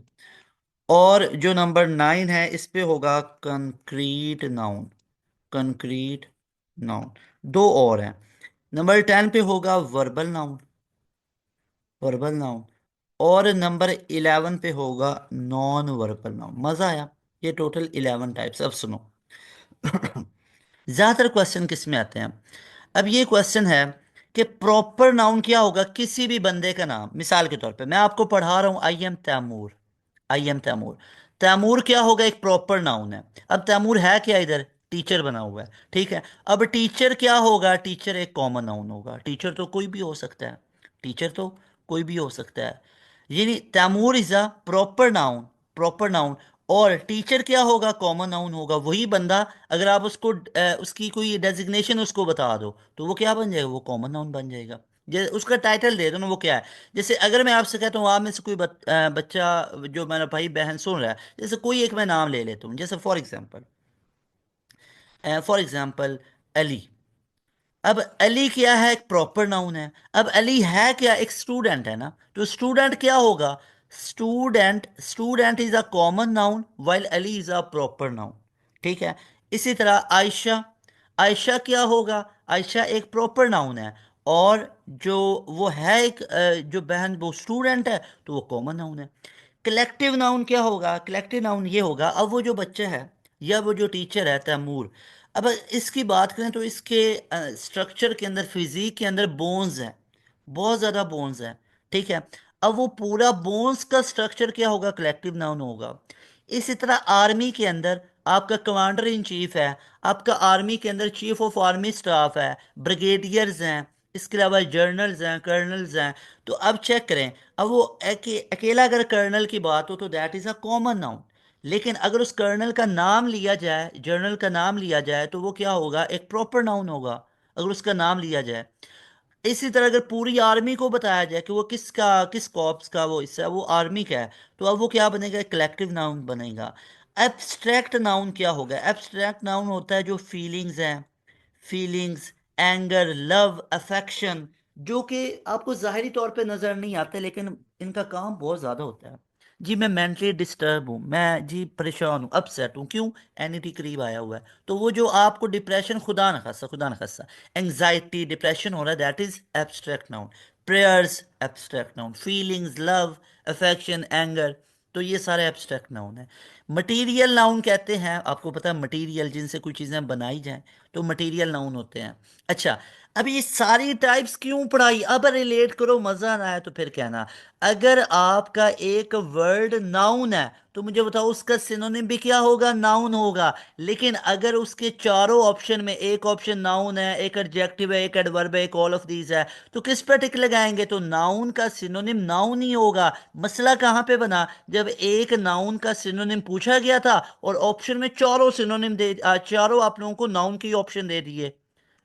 Speaker 1: और जो नंबर 9 है इस पे होगा कंक्रीट नाउन, कंक्रीट नाउन। दो और हैं। नंबर 10 पे होगा वर्बल नाउन, वर्बल नाउन। और नंबर 11 पे होगा नॉन वर्बल नाउन। मजा आया? ये टोटल 11 टाइप्स। अब सुनो। ज्यादातर क्वेश्चन किस में आते हैं? अब ये क्वेश्चन है कि प्रॉपर नाउन क्या होगा किसी भी बंदे का नाम। मिसाल के तौर पे मैं आपको पढ़ा रहा हूं, I am Taimur, I am Taimur. Taimur क्या होगा? एक प्रॉपर नाउन है। अब तैमूर है क्या? इधर टीचर बना हुआ है, ठीक है। अब टीचर क्या होगा? टीचर एक कॉमन नाउन होगा। टीचर तो कोई भी हो सकता है, टीचर तो कोई भी हो सकता है। यानी Taimur is a proper noun, proper noun. और टीचर क्या होगा? कॉमन नाउन होगा। वही बंदा, अगर आप उसको उसकी कोई डेजिग्नेशन उसको बता दो तो वो क्या बन जाएगा? वो कॉमन नाउन बन जाएगा। जैसे उसका टाइटल दे दो ना, वो क्या है। जैसे अगर मैं आपसे कहता हूँ आप में से कोई बच्चा, जो मेरा भाई बहन सुन रहा है, जैसे कोई एक मैं नाम ले लेता हूँ, जैसे फॉर एग्जाम्पल अली। अब अली क्या है? एक प्रॉपर नाउन है। अब अली है क्या? एक स्टूडेंट है ना, तो स्टूडेंट क्या होगा? Student, student is a common noun while Ali is a proper noun, ठीक है। इसी तरह आयशा, आयशा क्या होगा? आयशा एक प्रॉपर नाउन है। और जो वो है एक जो बहन, वो स्टूडेंट है, तो वो कॉमन नाउन है। कलेक्टिव नाउन क्या होगा? कलेक्टिव नाउन ये होगा, अब वो जो बच्चा है या वो जो टीचर है तैमूर, अब इसकी बात करें तो इसके स्ट्रक्चर के अंदर, फिजिक के अंदर बोन्स है, बहुत ज़्यादा बोन्स है, ठीक है। अब वो पूरा बोन्स का स्ट्रक्चर क्या होगा? कलेक्टिव नाउन होगा। इसी तरह आर्मी के अंदर आपका कमांडर इन चीफ है, आपका आर्मी के अंदर चीफ ऑफ आर्मी स्टाफ है, ब्रिगेडियर्स हैं, इसके अलावा जर्नल्स हैं, कर्नल्स हैं। तो अब चेक करें, अब वो अकेला अगर कर्नल की बात हो तो that is a common noun. लेकिन अगर उस कर्नल का नाम लिया जाए, जर्नल का नाम लिया जाए, तो वो क्या होगा? एक प्रॉपर नाउन होगा, अगर उसका नाम लिया जाए। इसी तरह अगर पूरी आर्मी को बताया जाए कि वो किसका, किस कॉर्प्स का वो हिस्सा है, वो आर्मी का है, तो अब वो क्या बनेगा? कलेक्टिव नाउन बनेगा। एब्स्ट्रैक्ट नाउन क्या होगा? एब्स्ट्रैक्ट नाउन होता है जो फीलिंग्स हैं, फीलिंग्स, एंगर, लव, अफेक्शन, जो कि आपको जाहिरी तौर पे नजर नहीं आते लेकिन इनका काम बहुत ज्यादा होता है। जी मैं मेंटली डिस्टर्ब हूँ, मैं जी परेशान हूँ, अपसेट हूँ, क्यों? एनिटी करीब आया हुआ है। तो वो जो आपको डिप्रेशन, खुदा न खासा, खुदा न खासा एंग्जाइटी, डिप्रेशन हो रहा है, that is abstract noun. Prayers abstract noun, feelings, love, affection, anger, तो ये सारे एब्स्ट्रैक्ट नाउन है। मटेरियल नाउन कहते हैं, आपको पता है मटेरियल जिनसे कोई चीज़ें बनाई जाएं, तो मटेरियल नाउन होते हैं। अच्छा, अब ये सारी टाइप्स क्यों पढ़ाई? अब रिलेट करो, मजा ना आए तो फिर कहना। अगर आपका एक वर्ड नाउन है तो मुझे बताओ उसका सिनोनिम भी क्या होगा? नाउन होगा। लेकिन अगर उसके चारों ऑप्शन में एक ऑप्शन नाउन है, एक एडजेक्टिव है, एक एडवर्ब है, एक ऑल ऑफ दीज है, तो किस पर टिक लगाएंगे? तो नाउन का सिनोनिम नाउन ही होगा। मसला कहाँ पे बना? जब एक नाउन का सिनोनिम पूछा गया था और ऑप्शन में चारों सिनोनिम चारों आप लोगों को नाउन के ऑप्शन दे दिए।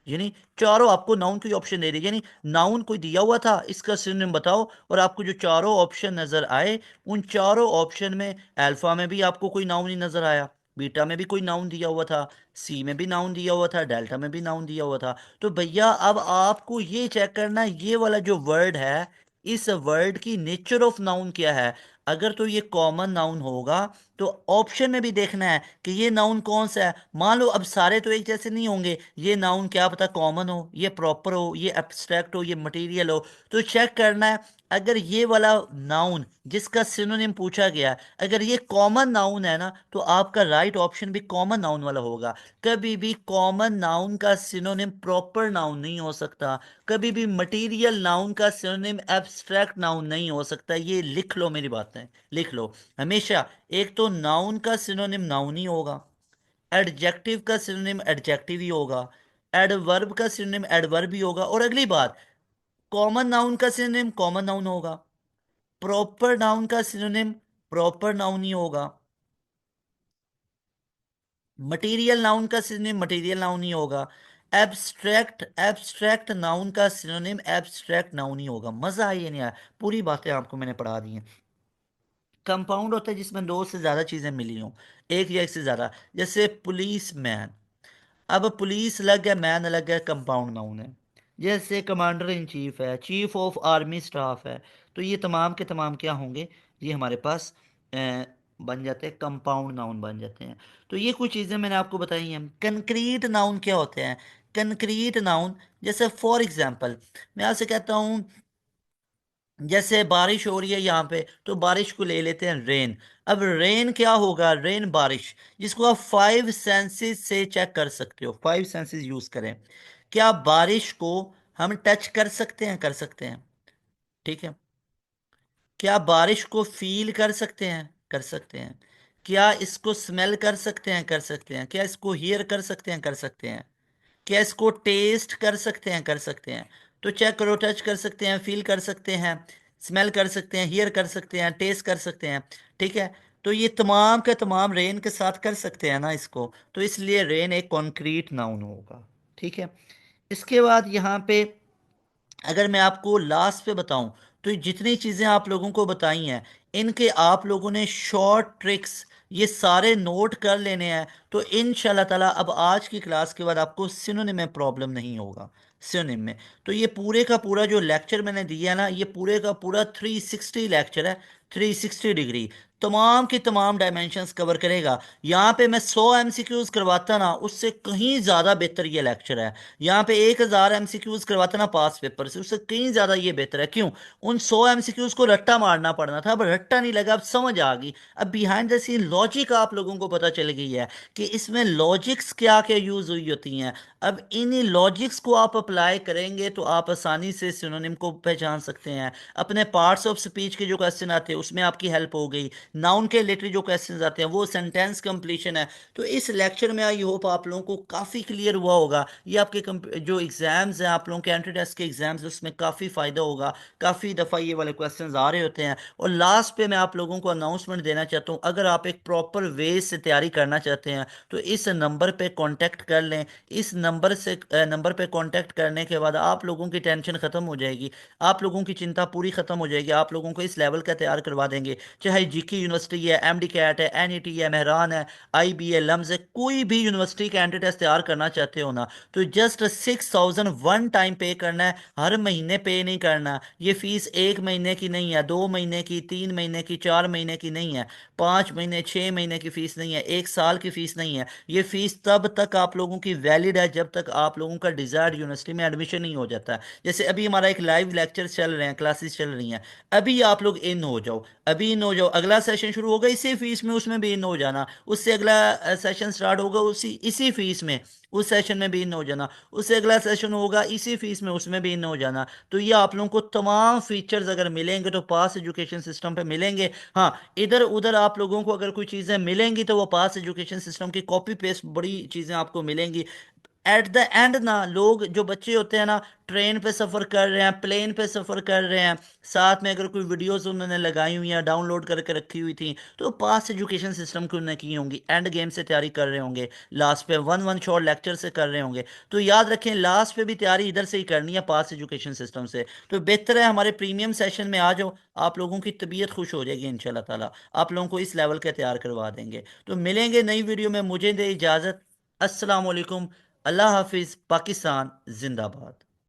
Speaker 1: यानी चारों आपको नाउन की ऑप्शन दे दी, यानी नाउन कोई दिया हुआ था, इसका सिनोनिम बताओ, और आपको जो चारों ऑप्शन नजर आए, उन चारों ऑप्शन में अल्फा में भी आपको कोई नाउन नहीं नजर आया, बीटा में भी कोई नाउन दिया हुआ था, सी में भी नाउन दिया हुआ था, डेल्टा में भी नाउन दिया हुआ था। तो भैया अब आपको ये चेक करना, ये वाला जो वर्ड है, इस वर्ड की नेचर ऑफ नाउन क्या है। अगर तो ये कॉमन नाउन होगा तो ऑप्शन में भी देखना है कि ये नाउन कौन सा है। मान लो अब सारे तो एक जैसे नहीं होंगे, ये नाउन क्या पता कॉमन हो, ये प्रॉपर हो, ये एब्स्ट्रैक्ट हो, ये मटेरियल हो। तो चेक करना है, अगर ये वाला नाउन जिसका सिनोनिम पूछा गया है, अगर ये कॉमन नाउन है ना, तो आपका राइट ऑप्शन भी कॉमन नाउन वाला होगा। कभी भी कॉमन नाउन का सिनोनिम प्रॉपर नाउन नहीं हो सकता, कभी भी मटेरियल नाउन का सिनोनिम एब्स्ट्रैक्ट नाउन नहीं हो सकता। ये लिख लो, मेरी बातें लिख लो हमेशा। एक तो नाउन का सिनोनिम नाउन ही होगा, एडजेक्टिव का सिनोनिम एडजेक्टिव ही होगा, एडवर्ब का सिनोनिम एडवर्ब ही होगा, और अगली बात, कॉमन नाउन का सिनोनिम कॉमन नाउन होगा, प्रॉपर नाउन का सिनोनिम प्रॉपर नाउन ही होगा, मटेरियल नाउन का सिनोनिम मटेरियल नाउन ही होगा, एब्स्ट्रैक्ट एब्स्ट्रैक्ट नाउन का सिनोनिम एब्स्ट्रैक्ट नाउन ही होगा। मजा आई है नहीं आया? पूरी बातें आपको मैंने पढ़ा दी हैं। कंपाउंड होता है जिसमें दो से ज्यादा चीजें मिली हों, एक या एक से ज्यादा। जैसे पुलिस मैन, अब पुलिस लग गया, मैन लग गया, कंपाउंड नाउन है। जैसे कमांडर इन चीफ है, चीफ ऑफ आर्मी स्टाफ है, तो ये तमाम के तमाम क्या होंगे, ये हमारे पास बन जाते हैं, कंपाउंड नाउन बन जाते हैं। तो ये कुछ चीज़ें मैंने आपको बताई हैं। कंक्रीट नाउन क्या होते हैं? कंक्रीट नाउन, जैसे फॉर एग्जांपल मैं आपसे कहता हूँ, जैसे बारिश हो रही है यहाँ पे, तो बारिश को ले लेते हैं रेन। अब रेन क्या होगा? रेन बारिश, जिसको आप फाइव सेंसेस से चेक कर सकते हो, फाइव सेंसेस यूज करें। क्या बारिश को हम टच कर सकते हैं? कर सकते हैं, ठीक है। क्या बारिश को फील कर सकते हैं? कर सकते हैं। क्या इसको स्मेल कर सकते हैं? कर सकते हैं। क्या इसको हियर कर सकते हैं? कर सकते हैं। क्या इसको टेस्ट कर सकते हैं? कर सकते हैं। तो चेक करो, टच कर सकते हैं, फील कर सकते हैं, स्मेल कर सकते हैं, हियर कर सकते हैं, टेस्ट कर सकते हैं, ठीक है। तो ये तमाम के तमाम रेन के साथ कर सकते हैं ना इसको, तो इसलिए रेन एक कॉन्क्रीट नाउन होगा, ठीक है। इसके बाद यहाँ पे अगर मैं आपको लास्ट पे बताऊं, तो ये जितनी चीज़ें आप लोगों को बताई हैं, इनके आप लोगों ने शॉर्ट ट्रिक्स ये सारे नोट कर लेने हैं। तो इंशाल्लाह ताला अब आज की क्लास के बाद आपको सिनोनिम में प्रॉब्लम नहीं होगा, सिनोनिम में। तो ये पूरे का पूरा जो लेक्चर मैंने दिया है ना, ये पूरे का पूरा 360 लेक्चर है, 360 डिग्री, तमाम की तमाम डायमेंशंस कवर करेगा। यहाँ पे मैं 100 एमसीक्यूज करवाता ना, उससे कहीं ज़्यादा बेहतर ये लेक्चर है। यहाँ पे 1000 एमसीक्यूज करवाता ना पास पेपर से, उससे कहीं ज्यादा ये बेहतर है। क्यों? उन 100 एमसीक्यूज को रट्टा मारना पड़ना था, अब रट्टा नहीं लगा, अब समझ आ गई। अब बिहाइंड द सीन लॉजिक आप लोगों को पता चल गई है कि इसमें लॉजिक्स क्या क्या यूज हुई होती हैं। अब इन्हीं लॉजिक्स को आप अप्लाई करेंगे तो आप आसानी से सिनोनिम को पहचान सकते हैं। अपने पार्ट्स ऑफ स्पीच के जो क्वेश्चन आते हैं उसमें आपकी हेल्प हो गई। नाउन के रिलेटेड जो क्वेश्चन आते हैं वो सेंटेंस कंप्लीशन है। तो इस लेक्चर में आई होप आप लोगों को काफ़ी क्लियर हुआ होगा। ये आपके जो एग्ज़ाम्स हैं, आप लोगों के एंट्री टेस्ट के एग्ज़ाम्स हैं, उसमें काफ़ी फ़ायदा होगा। काफ़ी दफ़ा ये वाले क्वेश्चंस आ रहे होते हैं। और लास्ट पे मैं आप लोगों को अनाउंसमेंट देना चाहता हूँ, अगर आप एक प्रॉपर वे से तैयारी करना चाहते हैं तो इस नंबर पे कांटेक्ट कर लें। इस नंबर पे कांटेक्ट करने के बाद आप लोगों की टेंशन ख़त्म हो जाएगी, आप लोगों की चिंता पूरी ख़त्म हो जाएगी। आप लोगों को इस लेवल का तैयार करवा देंगे, चाहे जीके यूनिवर्सिटी है, एमडी कैट है, एनईटी है, मेहरान है, आईबी है, लम्स है, कोई भी यूनिवर्सिटी का एंट्री टेस्ट तैयार करना चाहते हो ना, तो जस्ट 6000 वन टाइम पे करना है, हर महीने पे नहीं करना। ये फीस 1 महीने की नहीं है, 2 महीने की, 3 महीने की, 4 महीने की नहीं है, 5 महीने 6 महीने की फीस नहीं है, 1 साल की फीस नहीं है। ये फीस तब तक आप लोगों की वैलिड है जब तक आप लोगों का डिजायर्ड यूनिवर्सिटी में एडमिशन नहीं हो जाता। जैसे अभी हमारा एक लाइव लेक्चर चल रहे हैं, क्लासेस चल रही हैं, अभी आप लोग इन हो जाओ, अभी इन हो जाओ, अगला सेशन शुरू होगा इसी फीस में, उसमें भी इन हो जाना। उससे अगला सेशन स्टार्ट होगा उसी इसी फीस में, उस सेशन में भी इन हो जाना। उससे अगला सेशन होगा इसी फीस में, उसमें भी इन हो जाना। तो ये आप लोगों को तमाम फीचर्स अगर मिलेंगे तो पास एजुकेशन सिस्टम पे मिलेंगे। हाँ, इधर उधर आप लोगों को अगर कोई चीज़ें मिलेंगी तो वो पास एजुकेशन सिस्टम की कॉपी पेस्ट बड़ी चीज़ें आपको मिलेंगी। एट द एंड ना, लोग जो बच्चे होते हैं ना, ट्रेन पे सफ़र कर रहे हैं, प्लेन पे सफ़र कर रहे हैं, साथ में अगर कोई वीडियोस उन्होंने लगाई हुई या डाउनलोड करके रखी हुई थी, तो पास एजुकेशन सिस्टम की उन्होंने की होंगी, एंड गेम से तैयारी कर रहे होंगे, लास्ट पे वन वन शॉट लेक्चर से कर रहे होंगे। तो याद रखें, लास्ट पे भी तैयारी इधर से ही करनी है, पास एजुकेशन सिस्टम से। तो बेहतर है हमारे प्रीमियम सेशन में आ जाओ, आप लोगों की तबीयत खुश हो जाएगी इंशाल्लाह ताला। आप लोगों को इस लेवल का तैयार करवा देंगे। तो मिलेंगे नई वीडियो में, मुझे दे इजाज़त। अस्सलाम वालेकुम, अल्लाह हाफिज़, पाकिस्तान जिंदाबाद।